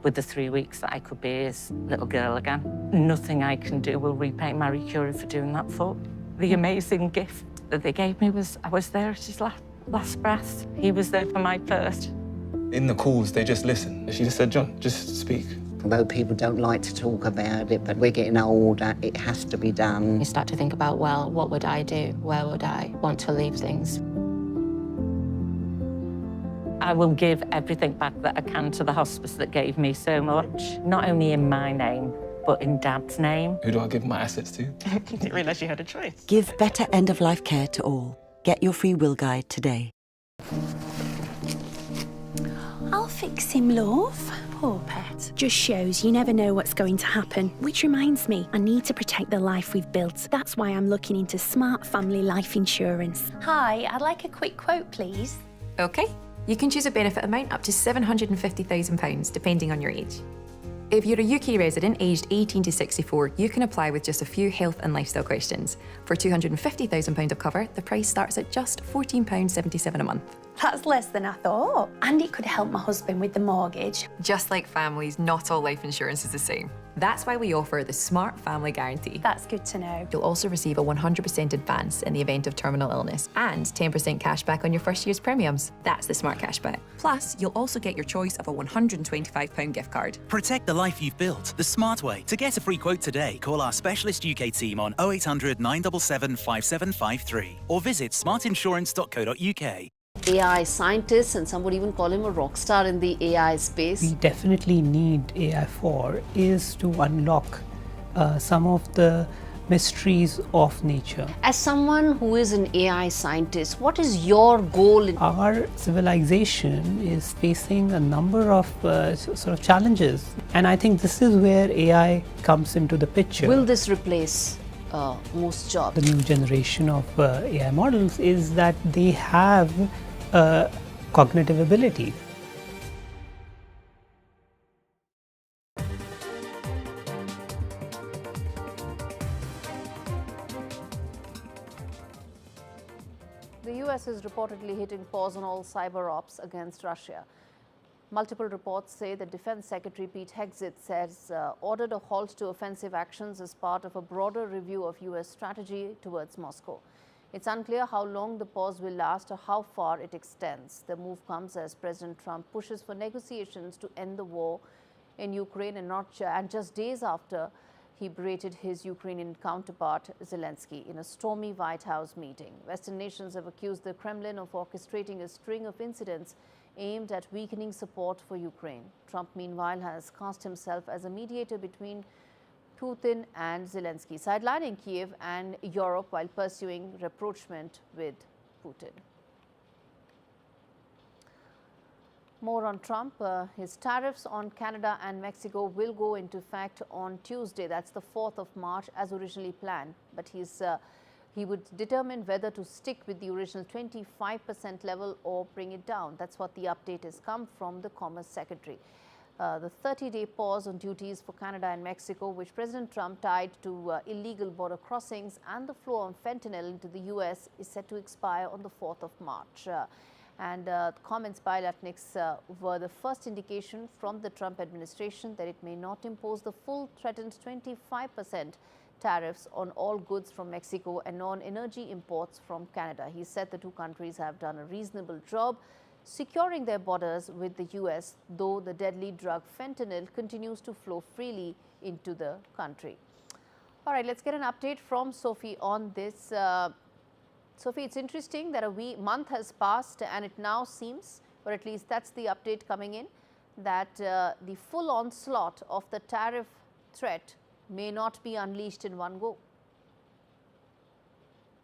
with the 3 weeks that I could be his little girl again, nothing I can do will repay Marie Curie for doing that for. The amazing gift that they gave me was I was there at his last breath. He was there for my first. In the calls, they just listened. She just said, "John, just speak." Although people don't like to talk about it, but we're getting older, it has to be done. You start to think about, well, what would I do? Where would I want to leave things? I will give everything back that I can to the hospice that gave me so much, not only in my name, but in Dad's name. Who do I give my assets to? Didn't realise you had a choice. Give better end-of-life care to all. Get your free will guide today. I'll fix him, love. Poor pet. Just shows you never know what's going to happen. Which reminds me, I need to protect the life we've built. That's why I'm looking into smart family life insurance. Hi, I'd like a quick quote, please. Okay. You can choose a benefit amount up to £750,000, depending on your age. If you're a UK resident aged 18 to 64, you can apply with just a few health and lifestyle questions. For £250,000 of cover, the price starts at just £14.77 a month. That's less than I thought. And it could help my husband with the mortgage. Just like families, not all life insurance is the same. That's why we offer the Smart Family Guarantee. That's good to know. You'll also receive a 100% advance in the event of terminal illness and 10% cash back on your first year's premiums. That's the Smart Cashback. Plus, you'll also get your choice of a £125 gift card. Protect the life you've built the smart way. To get a free quote today, call our specialist UK team on 0800 977 5753 or visit smartinsurance.co.uk. AI scientists, and some would even call him a rock star in the AI space. We definitely need AI for is to unlock some of the mysteries of nature. As someone who is an AI scientist, what is your goal? Our civilization is facing a number of sort of challenges, and I think this is where AI comes into the picture. Will this replace most jobs? The new generation of AI models is that they have cognitive ability. The US is reportedly hitting pause on all cyber ops against Russia. Multiple reports say that Defense Secretary Pete Hegseth has ordered a halt to offensive actions as part of a broader review of US strategy towards Moscow. It's unclear how long the pause will last or how far it extends. The move comes as President Trump pushes for negotiations to end the war in Ukraine and just days after he berated his Ukrainian counterpart Zelensky in a stormy White House meeting. Western nations have accused the Kremlin of orchestrating a string of incidents aimed at weakening support for Ukraine. Trump, meanwhile, has cast himself as a mediator between Putin and Zelensky, sidelining Kiev and Europe while pursuing rapprochement with Putin. More on Trump. His tariffs on Canada and Mexico will go into effect on Tuesday. That's the 4th of March as originally planned. But he would determine whether to stick with the original 25% level or bring it down. That's what the update has come from the Commerce Secretary. The 30-day pause on duties for Canada and Mexico, which President Trump tied to illegal border crossings and the flow of fentanyl into the U.S., is set to expire on the 4th of March. Comments by Latinx were the first indication from the Trump administration that it may not impose the full threatened 25% tariffs on all goods from Mexico and non-energy imports from Canada. He said the two countries have done a reasonable job securing their borders with the U.S., though the deadly drug fentanyl continues to flow freely into the country. All right, let's get an update from Sophie on this. Sophie, it's interesting that a month has passed and it now seems, or at least that's the update coming in, that the full onslaught of the tariff threat may not be unleashed in one go.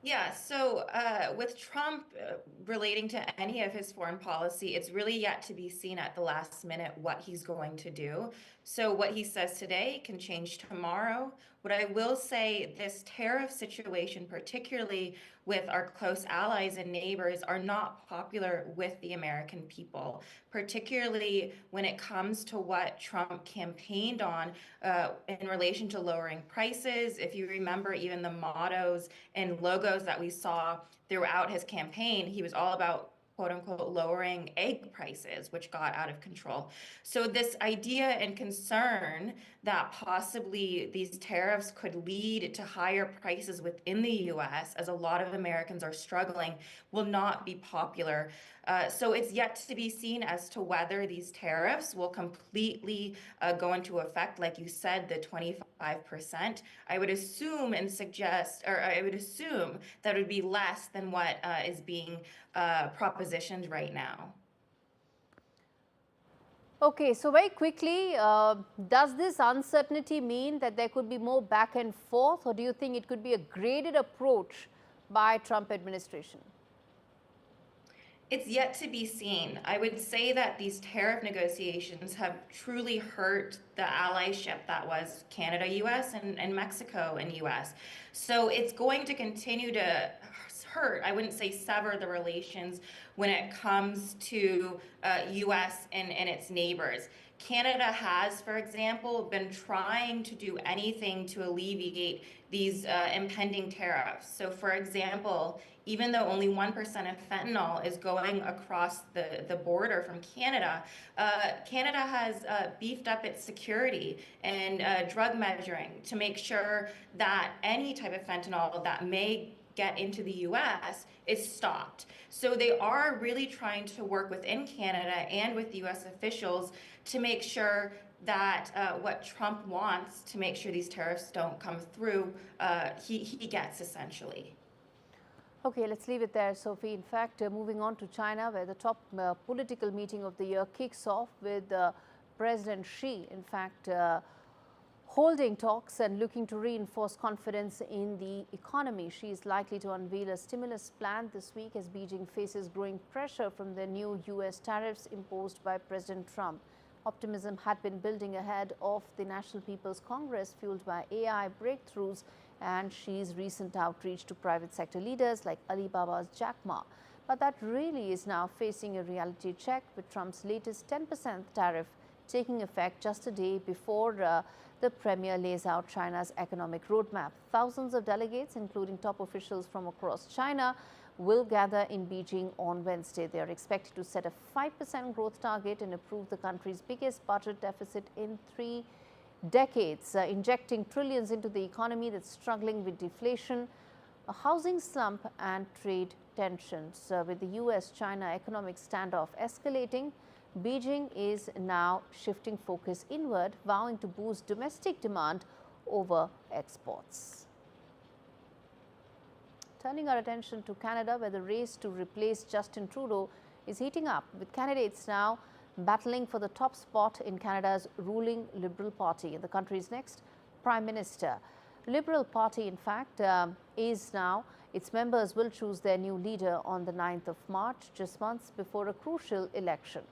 Yeah, so with Trump relating to any of his foreign policy, it's really yet to be seen at the last minute what he's going to do. So what he says today can change tomorrow. What I will say, this tariff situation, particularly with our close allies and neighbors, are not popular with the American people, particularly when it comes to what Trump campaigned on in relation to lowering prices. If you remember, even the mottos and logos that we saw throughout his campaign, he was all about quote unquote lowering egg prices, which got out of control. So this idea and concern that possibly these tariffs could lead to higher prices within the US, as a lot of Americans are struggling, will not be popular. So it's yet to be seen as to whether these tariffs will completely go into effect. Like you said, the 25%, I would assume and suggest, or I would assume that it would be less than what is being propositioned right now. Okay, so very quickly, does this uncertainty mean that there could be more back and forth, or do you think it could be a graded approach by Trump administration? It's yet to be seen. I would say that these tariff negotiations have truly hurt the allyship that was Canada-US and Mexico and US. So it's going to continue to hurt, I wouldn't say sever the relations when it comes to US and its neighbors. Canada has, for example, been trying to do anything to alleviate these impending tariffs. So, for example, even though only 1% of fentanyl is going across the border from Canada, Canada has beefed up its security and drug measuring to make sure that any type of fentanyl that may get into the US is stopped. So they are really trying to work within Canada and with the US officials to make sure that what Trump wants to make sure these tariffs don't come through, he gets essentially. Okay, let's leave it there, Sophie. In fact, moving on to China, where the top political meeting of the year kicks off with President Xi, in fact, holding talks and looking to reinforce confidence in the economy. She is likely to unveil a stimulus plan this week as Beijing faces growing pressure from the new US tariffs imposed by President Trump. Optimism had been building ahead of the National People's Congress, fueled by AI breakthroughs and Xi's recent outreach to private sector leaders like Alibaba's Jack Ma. But that really is now facing a reality check, with Trump's latest 10% tariff taking effect just a day before the premier lays out China's economic roadmap. Thousands of delegates, including top officials from across China, will gather in Beijing on Wednesday. They are expected to set a 5% growth target and approve the country's biggest budget deficit in 3 decades, injecting trillions into the economy that's struggling with deflation, a housing slump and trade tensions. With the US-China economic standoff escalating, Beijing is now shifting focus inward, vowing to boost domestic demand over exports. Turning our attention to Canada, where the race to replace Justin Trudeau is heating up, with candidates now battling for the top spot in Canada's ruling Liberal Party and the country's next Prime Minister. Liberal Party, in fact, is now, its members will choose their new leader on the 9th of March, just months before a crucial election.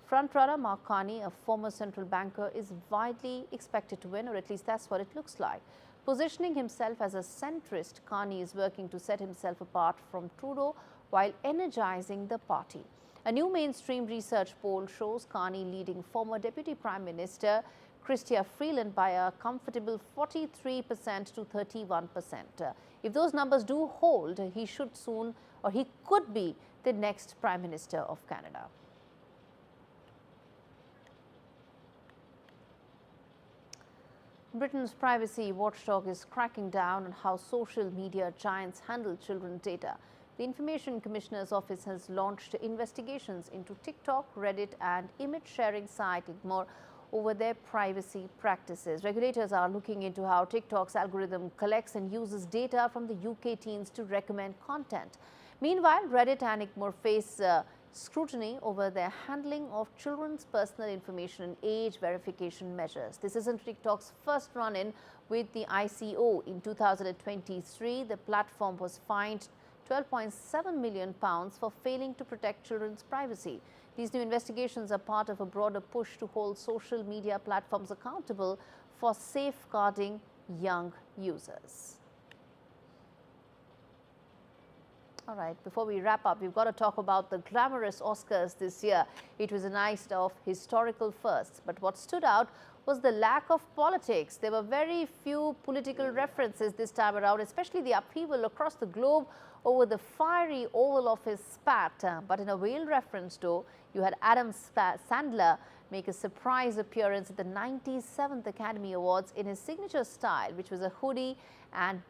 Frontrunner Mark Carney, a former central banker, is widely expected to win, or at least that's what it looks like. Positioning himself as a centrist, Carney is working to set himself apart from Trudeau while energizing the party. A new mainstream research poll shows Carney leading former Deputy Prime Minister Chrystia Freeland by a comfortable 43% to 31%. If those numbers do hold, he should soon, or he could be, the next Prime Minister of Canada. Britain's privacy watchdog is cracking down on how social media giants handle children's data. The Information Commissioner's Office has launched investigations into TikTok, Reddit and image-sharing site Ignore over their privacy practices. Regulators are looking into how TikTok's algorithm collects and uses data from the UK teens to recommend content. Meanwhile, Reddit and Ignore face scrutiny over their handling of children's personal information and age verification measures. This isn't TikTok's first run-in with the ICO. In 2023, the platform was fined £12.7 million for failing to protect children's privacy. These new investigations are part of a broader push to hold social media platforms accountable for safeguarding young users. All right, before we wrap up, we've got to talk about the glamorous Oscars this year. It was a night of historical firsts, but what stood out was the lack of politics. There were very few political references this time around, especially the upheaval across the globe over the fiery Oval Office spat. But in a veiled reference, though, you had Adam Sandler make a surprise appearance at the 97th Academy Awards in his signature style, which was a hoodie and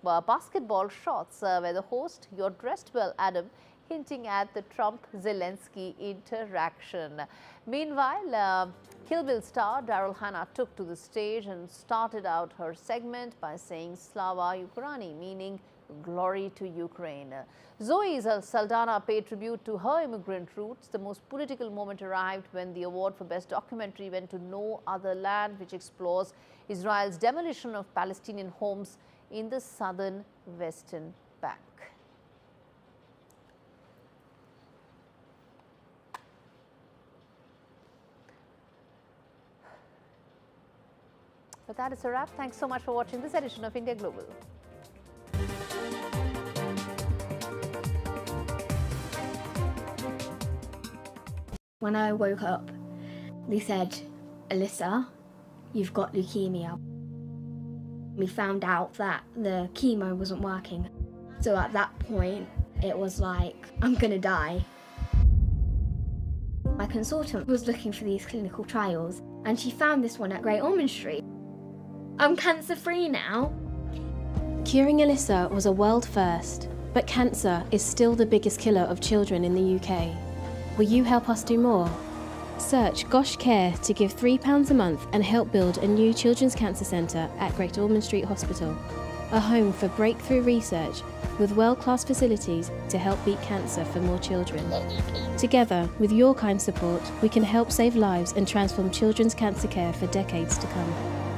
basketball shorts, where the host, "You're dressed well, Adam," hinting at the Trump-Zelensky interaction. Meanwhile, Kill Bill star Daryl Hannah took to the stage and started out her segment by saying Slava Ukraini, meaning glory to Ukraine. Zoe Saldana paid tribute to her immigrant roots. The most political moment arrived when the award for Best Documentary went to No Other Land, which explores Israel's demolition of Palestinian homes in the southern Western Bank. But that is a wrap. Thanks so much for watching this edition of India Global. When I woke up, they said, Alyssa, you've got leukemia. We found out that the chemo wasn't working. So at that point, it was like, I'm gonna die. My consultant was looking for these clinical trials, and she found this one at Great Ormond Street. I'm cancer-free now. Curing Alyssa was a world first, but cancer is still the biggest killer of children in the UK. Will you help us do more? Search Gosh Care to give £3 a month and help build a new children's cancer centre at Great Ormond Street Hospital, a home for breakthrough research with world-class facilities to help beat cancer for more children. Together, with your kind support, we can help save lives and transform children's cancer care for decades to come.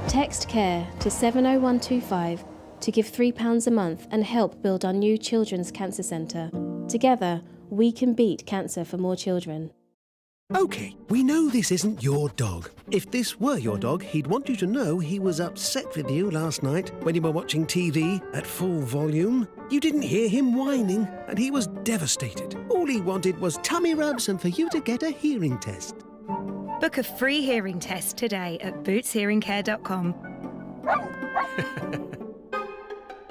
Text CARE to 70125 to give £3 a month and help build our new children's cancer centre. Together, we can beat cancer for more children. OK, we know this isn't your dog. If this were your dog, he'd want you to know he was upset with you last night when you were watching TV at full volume. You didn't hear him whining, and he was devastated. All he wanted was tummy rubs and for you to get a hearing test. Book a free hearing test today at bootshearingcare.com.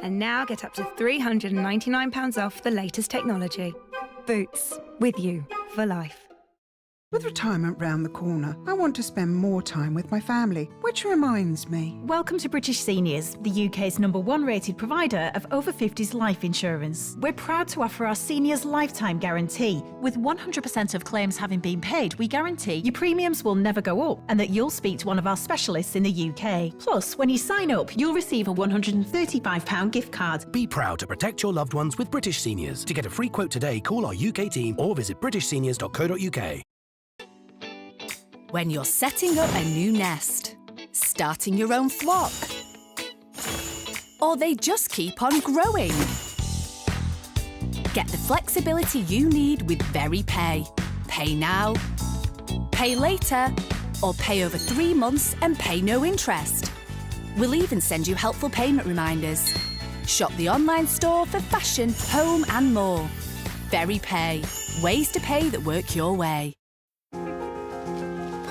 And now get up to £399 off the latest technology. Boots, with you for life. With retirement round the corner, I want to spend more time with my family, which reminds me. Welcome to British Seniors, the UK's #1 rated provider of over 50s life insurance. We're proud to offer our seniors lifetime guarantee. With 100% of claims having been paid, we guarantee your premiums will never go up and that you'll speak to one of our specialists in the UK. Plus, when you sign up, you'll receive a £135 gift card. Be proud to protect your loved ones with British Seniors. To get a free quote today, call our UK team or visit britishseniors.co.uk. When you're setting up a new nest, starting your own flock, or they just keep on growing. Get the flexibility you need with VeryPay. Pay now, pay later, or pay over 3 months and pay no interest. We'll even send you helpful payment reminders. Shop the online store for fashion, home and more. VeryPay. Ways to pay that work your way.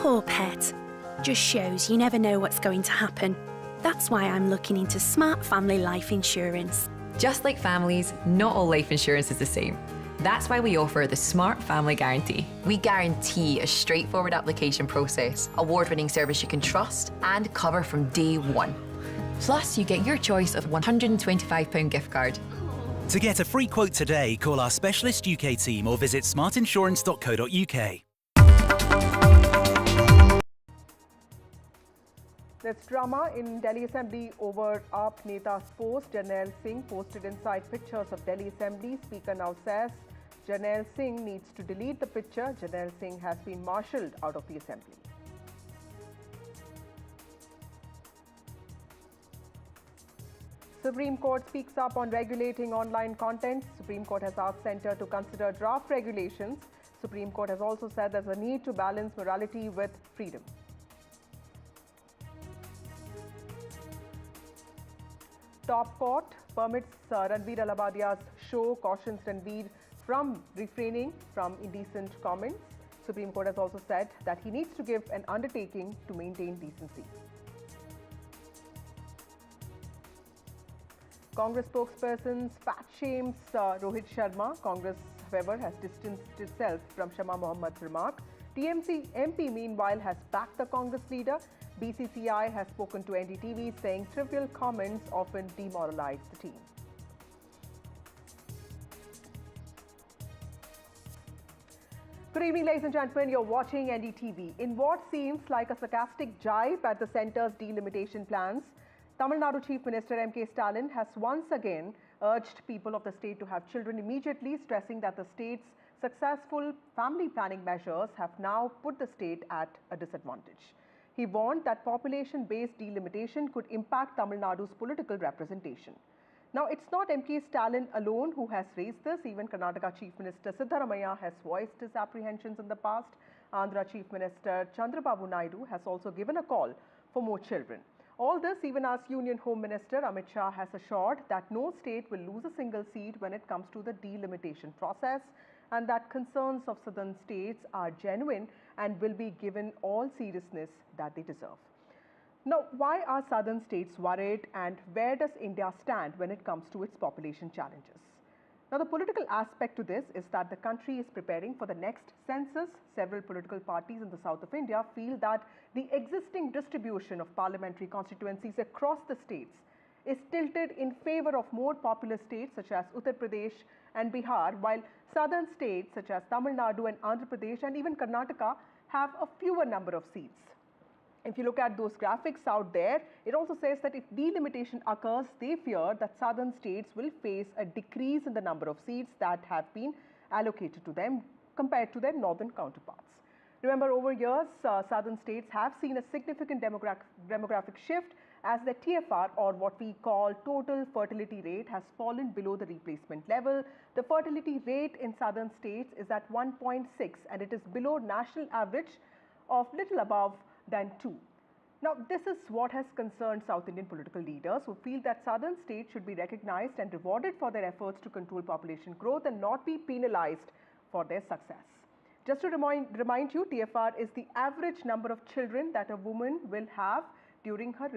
Poor pet. Just shows you never know what's going to happen. That's why I'm looking into smart family life insurance. Just like families, not all life insurance is the same. That's why we offer the Smart Family Guarantee. We guarantee a straightforward application process, award-winning service you can trust, and cover from day one. Plus, you get your choice of £125 gift card. To get a free quote today, call our specialist UK team or visit smartinsurance.co.uk. There's drama in Delhi Assembly over AAP Neta's post. Jarnail Singh posted inside pictures of Delhi Assembly. Speaker now says Jarnail Singh needs to delete the picture. Jarnail Singh has been marshalled out of the Assembly. Supreme Court speaks up on regulating online content. Supreme Court has asked Centre to consider draft regulations. Supreme Court has also said there's a need to balance morality with freedom. Top Court permits Ranveer Alabadia's show, cautions Ranveer from refraining from indecent comments. Supreme Court has also said that he needs to give an undertaking to maintain decency. Congress spokesperson fat shames Rohit Sharma. Congress, however, has distanced itself from Shama Mohammad's remark. TMC MP, meanwhile, has backed the Congress leader. BCCI has spoken to NDTV, saying trivial comments often demoralize the team. Good evening, ladies and gentlemen. You're watching NDTV. In what seems like a sarcastic jibe at the centre's delimitation plans, Tamil Nadu Chief Minister M.K. Stalin has once again urged people of the state to have children immediately, stressing that the state's successful family planning measures have now put the state at a disadvantage. He warned that population-based delimitation could impact Tamil Nadu's political representation. Now, it's not M.K. Stalin alone who has raised this. Even Karnataka Chief Minister Siddaramaiah has voiced his apprehensions in the past. Andhra Chief Minister Chandrababu Naidu has also given a call for more children. All this even as Union Home Minister Amit Shah has assured that no state will lose a single seat when it comes to the delimitation process, and that concerns of southern states are genuine and will be given all seriousness that they deserve. Now, why are southern states worried, and where does India stand when it comes to its population challenges? Now, the political aspect to this is that the country is preparing for the next census. Several political parties in the south of India feel that the existing distribution of parliamentary constituencies across the states is tilted in favor of more populous states such as Uttar Pradesh and Bihar, while southern states such as Tamil Nadu and Andhra Pradesh and even Karnataka have a fewer number of seats. If you look at those graphics out there, it also says that if delimitation occurs, they fear that southern states will face a decrease in the number of seats that have been allocated to them compared to their northern counterparts. Remember, over years, southern states have seen a significant demographic shift as the TFR, or what we call total fertility rate, has fallen below the replacement level. The fertility rate in southern states is at 1.6, and it is below national average of little above than 2. Now, this is what has concerned South Indian political leaders, who feel that southern states should be recognized and rewarded for their efforts to control population growth and not be penalized for their success. Just to remind you, TFR is the average number of children that a woman will have during her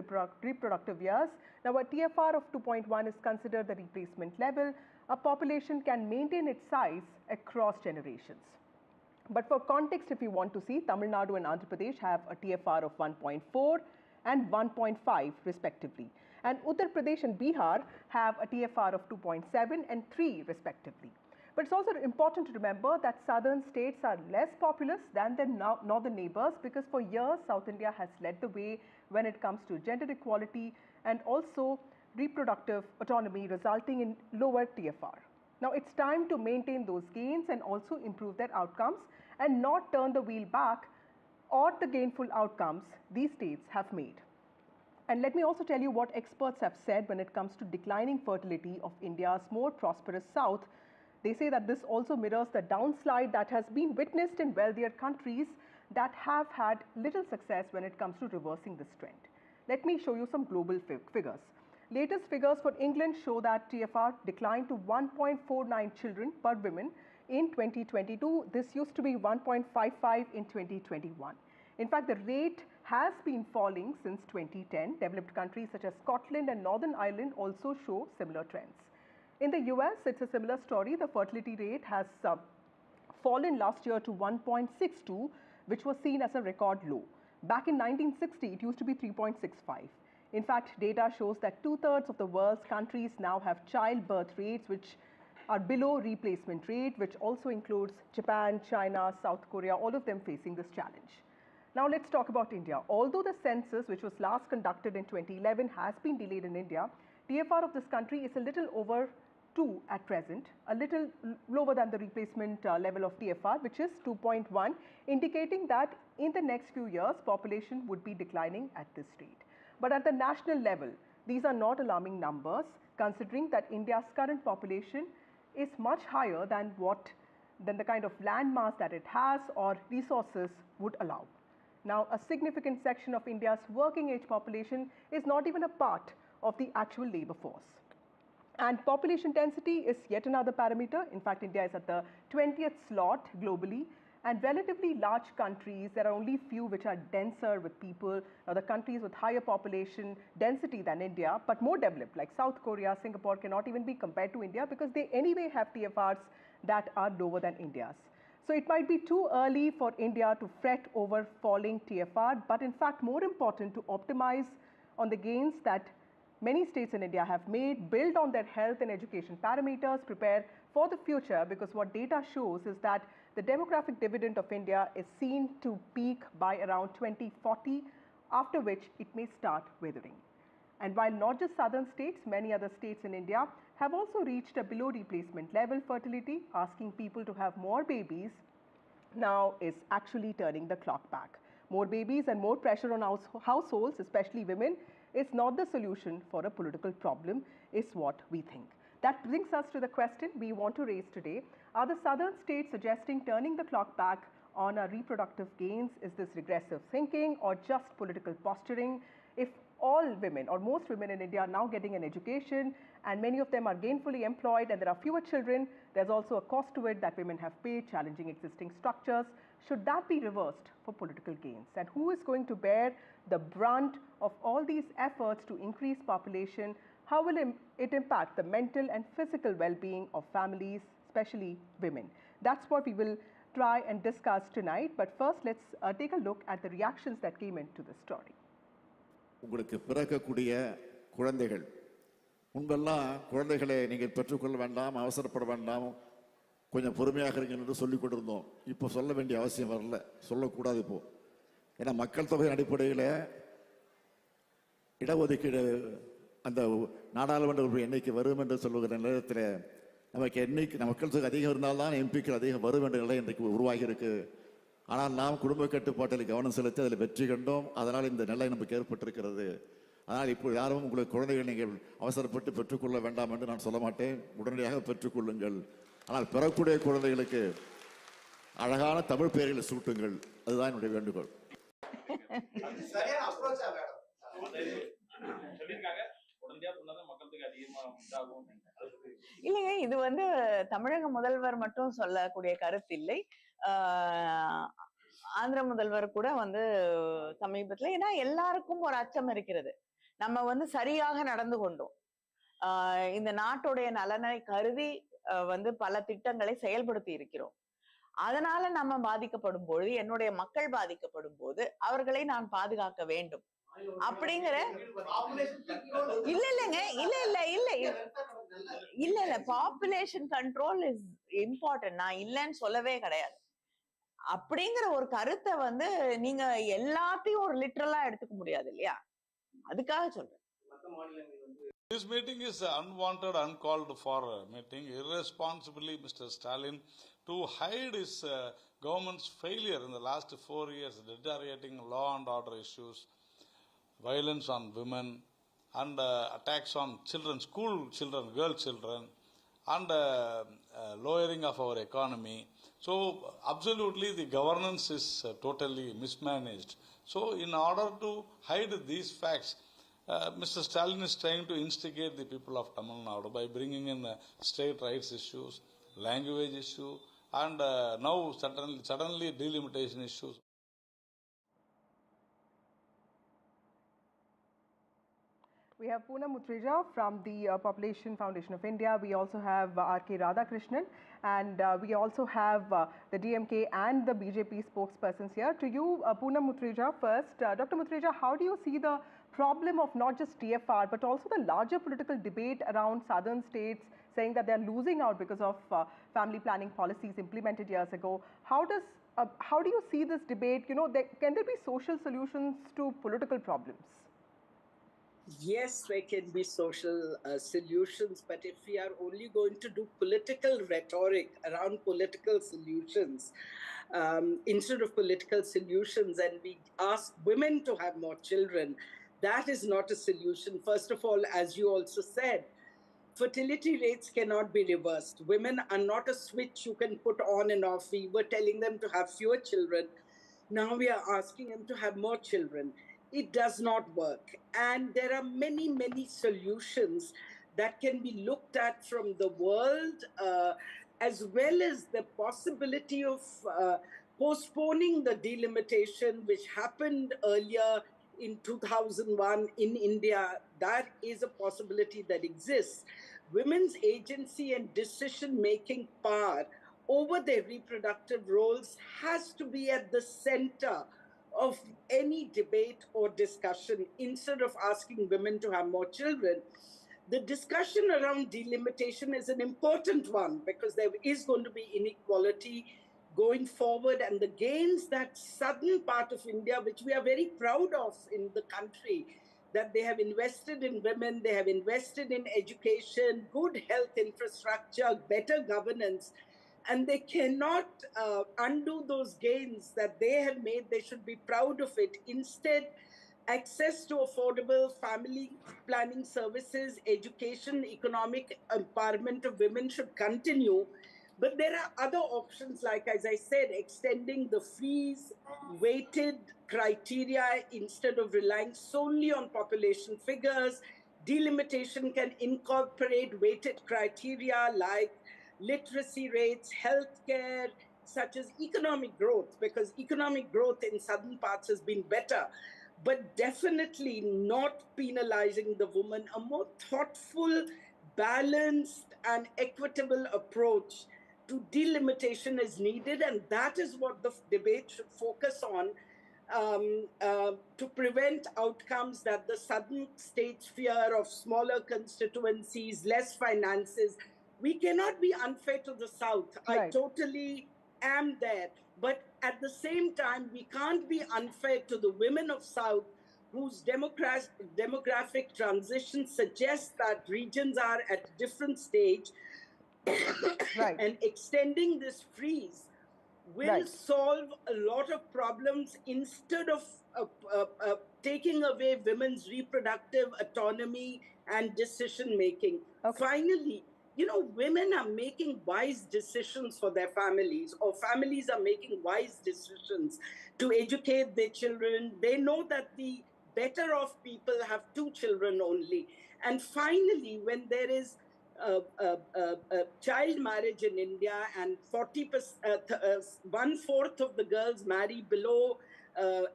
reproductive years. Now, a TFR of 2.1 is considered the replacement level. A population can maintain its size across generations. But for context, if you want to see, Tamil Nadu and Andhra Pradesh have a TFR of 1.4 and 1.5 respectively. And Uttar Pradesh and Bihar have a TFR of 2.7 and 3 respectively. But it's also important to remember that southern states are less populous than their northern neighbors, because for years South India has led the way when it comes to gender equality and also reproductive autonomy, resulting in lower TFR. Now, it's time to maintain those gains and also improve their outcomes and not turn the wheel back or the gainful outcomes these states have made. And let me also tell you what experts have said when it comes to declining fertility of India's more prosperous south. They say that this also mirrors the downslide that has been witnessed in wealthier countries that have had little success when it comes to reversing this trend. Let me show you some global figures. Latest figures for England show that TFR declined to 1.49 children per woman in 2022. This used to be 1.55 in 2021. In fact, the rate has been falling since 2010. Developed countries such as Scotland and Northern Ireland also show similar trends. In the US, it's a similar story. The fertility rate has fallen last year to 1.62, which was seen as a record low. Back in 1960, it used to be 3.65. In fact, data shows that 2/3 of the world's countries now have childbirth rates which are below replacement rate, which also includes Japan, China, South Korea, all of them facing this challenge. Now, let's talk about India. Although the census, which was last conducted in 2011, has been delayed in India, TFR of this country is a little over 2 at present, a little lower than the replacement level of TFR, which is 2.1, indicating that in the next few years, population would be declining at this rate. But at the national level, these are not alarming numbers, considering that India's current population is much higher than the kind of land mass that it has or resources would allow. Now, a significant section of India's working age population is not even a part of the actual labor force. And population density is yet another parameter. In fact, India is at the 20th slot globally. And relatively large countries, there are only few which are denser with people. Now, the countries with higher population density than India, but more developed, like South Korea, Singapore, cannot even be compared to India because they anyway have TFRs that are lower than India's. So it might be too early for India to fret over falling TFR, but in fact, more important to optimize on the gains that many states in India have made, build on their health and education parameters, prepare for the future, because what data shows is that the demographic dividend of India is seen to peak by around 2040, after which it may start withering. And while not just southern states, many other states in India have also reached a below replacement level fertility. Asking people to have more babies now is actually turning the clock back. More babies and more pressure on households, especially women, is not the solution for a political problem, is what we think. That brings us to the question we want to raise today. Are the southern states suggesting turning the clock back on our reproductive gains? Is this regressive thinking or just political posturing? If all women or most women in India are now getting an education and many of them are gainfully employed and there are fewer children, there's also a cost to it that women have paid, challenging existing structures. should that be reversed for political gains? And who is going to bear the brunt of all these efforts to increase population? How will it impact the mental and physical well-being of families, especially women? That's what we will try and discuss tonight. But first, let's take a look at the reactions that came into the story. உங்களுக்கு பிறக்கக்கூடிய குழந்தைகள் முன்பெல்லாம் குழந்தைகளை நீங்கள் பெற்றுக்கொள்ள வேண்டாம், அவசரப்பட வேண்டாம், கொஞ்சம் பொறுமையாக இருங்கள் என்று சொல்லிக் கொண்டிருந்தோம். இப்போ சொல்ல வேண்டிய அவசியம் வரல, சொல்லக்கூடாது இப்போ. ஏன்னா மக்கள் தொகை அடிப்படையில் இடஒதுக்கீடு அந்த நாடாளுமன்ற உறுப்பினர் எண்ணிக்கை வரும் என்று சொல்லுகிற நேரத்தில் நமக்கு மக்கள் தொகை அதிகம் இருந்தால்தான் எம்பிக்கள் அதிகம் வரும் என்ற நிலை இன்றைக்கு உருவாகி இருக்கு. ஆனால் நாம் குடும்ப கட்டுப்பாட்டில் கவனம் செலுத்தி அதில் வெற்றி கண்டோம். அதனால் இந்த நிலை நமக்கு ஏற்பட்டிருக்கிறது. ஆனால் இப்போ யாரும் உங்களுக்கு குழந்தைகள் நீங்கள் அவசரப்பட்டு பெற்றுக்கொள்ள வேண்டாம் என்று நான் சொல்ல மாட்டேன். உடனடியாக பெற்றுக்கொள்ளுங்கள். ஆனால் பெறக்கூடிய குழந்தைகளுக்கு அழகான தமிழ் பெயர்களை சூட்டுங்கள். அதுதான் என்னுடைய வேண்டுகோள். இல்லைங்க, இது தமிழக முதல்வர் மட்டும் சொல்லக்கூடிய கருத்து இல்லை. ஆந்திர முதல்வர் கூட சமீபத்துல, ஏன்னா எல்லாருக்கும் ஒரு அச்சம் இருக்கிறது. நம்ம சரியாக நடந்து கொண்டோம். இந்த நாட்டுடைய நலனை கருதி பல திட்டங்களை செயல்படுத்தி இருக்கிறோம். அதனால நம்ம பாதிக்கப்படும் பொழுது, என்னுடைய மக்கள் பாதிக்கப்படும் போது அவர்களை நான் பாதுகாக்க வேண்டும் அப்படிங்கிற இல்ல பாப்புலேஷன் கண்ட்ரோல் இஸ் இம்பார்ட்டன்ட். நான் இல்லைன்னு சொல்லவே கிடையாது. அப்படிங்கிற ஒரு கருத்தை நீங்க எல்லாத்தையும் ஒரு லிட்டரலா எடுத்துக்க முடியாது இல்லையா? அதுக்காக சொல்றேன். This meeting is unwanted, uncalled for meeting. Irresponsibly, Mr. Stalin, to hide his government's failure in the last 4 years, deteriorating law and order issues, violence on women, and attacks on children, school children, girl children, and lowering of our economy. So, absolutely, the governance is totally mismanaged. So, in order to hide these facts, Mr. Stalin is trying to instigate the people of Tamil Nadu by bringing in state rights issues, language issue, and now suddenly delimitation issues. We have Poonam Mutrija from the Population Foundation of India. We also have R.K. Radhakrishnan, and we also have the DMK and the BJP spokespersons here. To you, Poonam Mutrija first. Dr. Mutrija, how do you see the problem of not just TFR but also the larger political debate around southern states saying that they're losing out because of family planning policies implemented years ago? How do you see this debate? Can there be social solutions to political problems? Yes, there can be social solutions, but if we are only going to do political rhetoric around political solutions instead of political solutions, and we ask women to have more children, that is not a solution. First of all, as you also said, fertility rates cannot be reversed. Women are not a switch you can put on and off. We were telling them to have fewer children. Now we are asking them to have more children. It does not work. And there are many, many solutions that can be looked at from the world, as well as the possibility of postponing the delimitation, which happened earlier in 2001 in India. That is a possibility that exists. Women's agency and decision-making power over their reproductive roles has to be at the center of any debate or discussion. Instead of asking women to have more children, the discussion around delimitation is an important one, because there is going to be inequality going forward, and the gains that southern part of India, which we are very proud of in the country, that they have invested in women, they have invested in education, good health infrastructure, better governance, and they cannot undo those gains that they have made. They should be proud of it. Instead, access to affordable family planning services, education, economic empowerment of women should continue. But there are other options, like, as I said, extending the fees, weighted criteria instead of relying solely on population figures. Delimitation can incorporate weighted criteria like literacy rates, healthcare, such as economic growth, because economic growth in southern parts has been better, but definitely not penalizing the woman. A more thoughtful, balanced, and equitable approach to delimitation is needed, and that is what the debate should focus on, to prevent outcomes that the southern states fear of smaller constituencies, less finances. We cannot be unfair to the south. I totally am there. But at the same time, we can't be unfair to the women of South whose demographic transition suggests that regions are at a different stage. And extending this freeze will solve a lot of problems instead of taking away women's reproductive autonomy and decision making. Finally, you know, women are making wise decisions for their families, or families are making wise decisions to educate their children. They know that the better off people have 2 children only. And finally, when there is child marriage in India and 1/4 of the girls marry below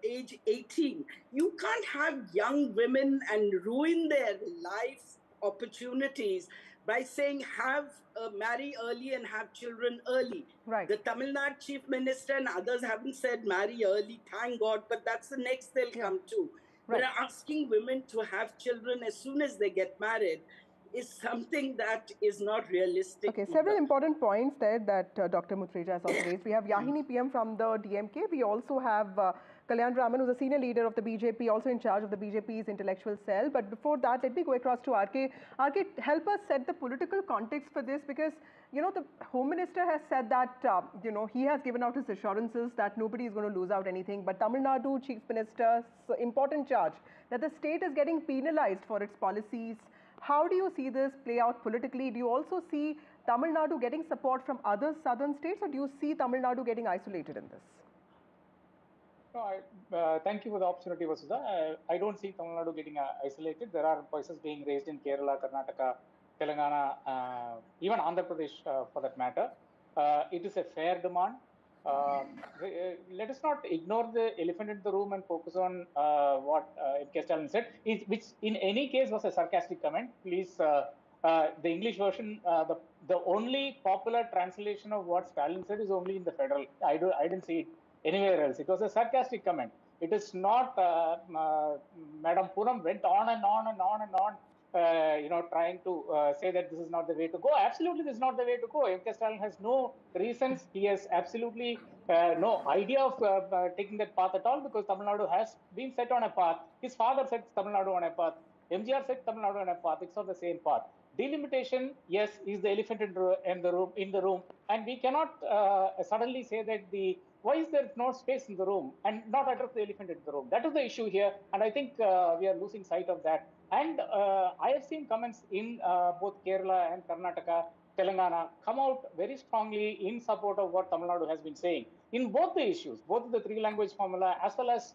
age 18, you can't have young women and ruin their life opportunities by saying marry early and have children early. The Tamil Nadu Chief Minister and others haven't said marry early, thank God, but that's the next they'll come to. They're asking women to have children as soon as they get married is something that is not realistic. Okay, several important points there that Dr. Muthreja has also raised. We have Yahini PM from the DMK. We also have Kalyan Raman, who's a senior leader of the BJP, also in charge of the BJP's intellectual cell. But before that, let me go across to RK. RK, help us set the political context for this, because, you know, the Home Minister has said that, you know, he has given out his assurances that nobody is going to lose out anything. But Tamil Nadu Chief Minister's important charge that the state is getting penalized for its policies. How do you see this play out politically? Do you also see Tamil Nadu getting support from other southern states, or do you see Tamil Nadu getting isolated in this? No, thank you for the opportunity, Vasudha. I don't see Tamil Nadu getting isolated. There are voices being raised in Kerala, Karnataka, Telangana, even Andhra Pradesh for that matter. It is a fair demand. Let us not ignore the elephant in the room and focus on what Keir Starmer said, which in any case was a sarcastic comment. Please, the English version, the only popular translation of what Stalin said is only in the federal. I didn't see it anywhere else. It was a sarcastic comment. It is not. Madam Puram went on and on and on and on. You know, trying to say that this is not the way to go. Absolutely, this is not the way to go. Keir Starmer has no reasons. He has absolutely no idea of taking that path at all, because Tamil Nadu has been set on a path. His father set Tamil Nadu on a path. MGR set Tamil Nadu on a path. It's not the same path. Delimitation, yes, is the elephant in the room, and we cannot suddenly say that why is there no space in the room and not address the elephant in the room. That is the issue here, and I think we are losing sight of that. And I have seen comments in both Kerala and Karnataka, Telangana come out very strongly in support of what Tamil Nadu has been saying in both the issues, both the 3-language formula as well as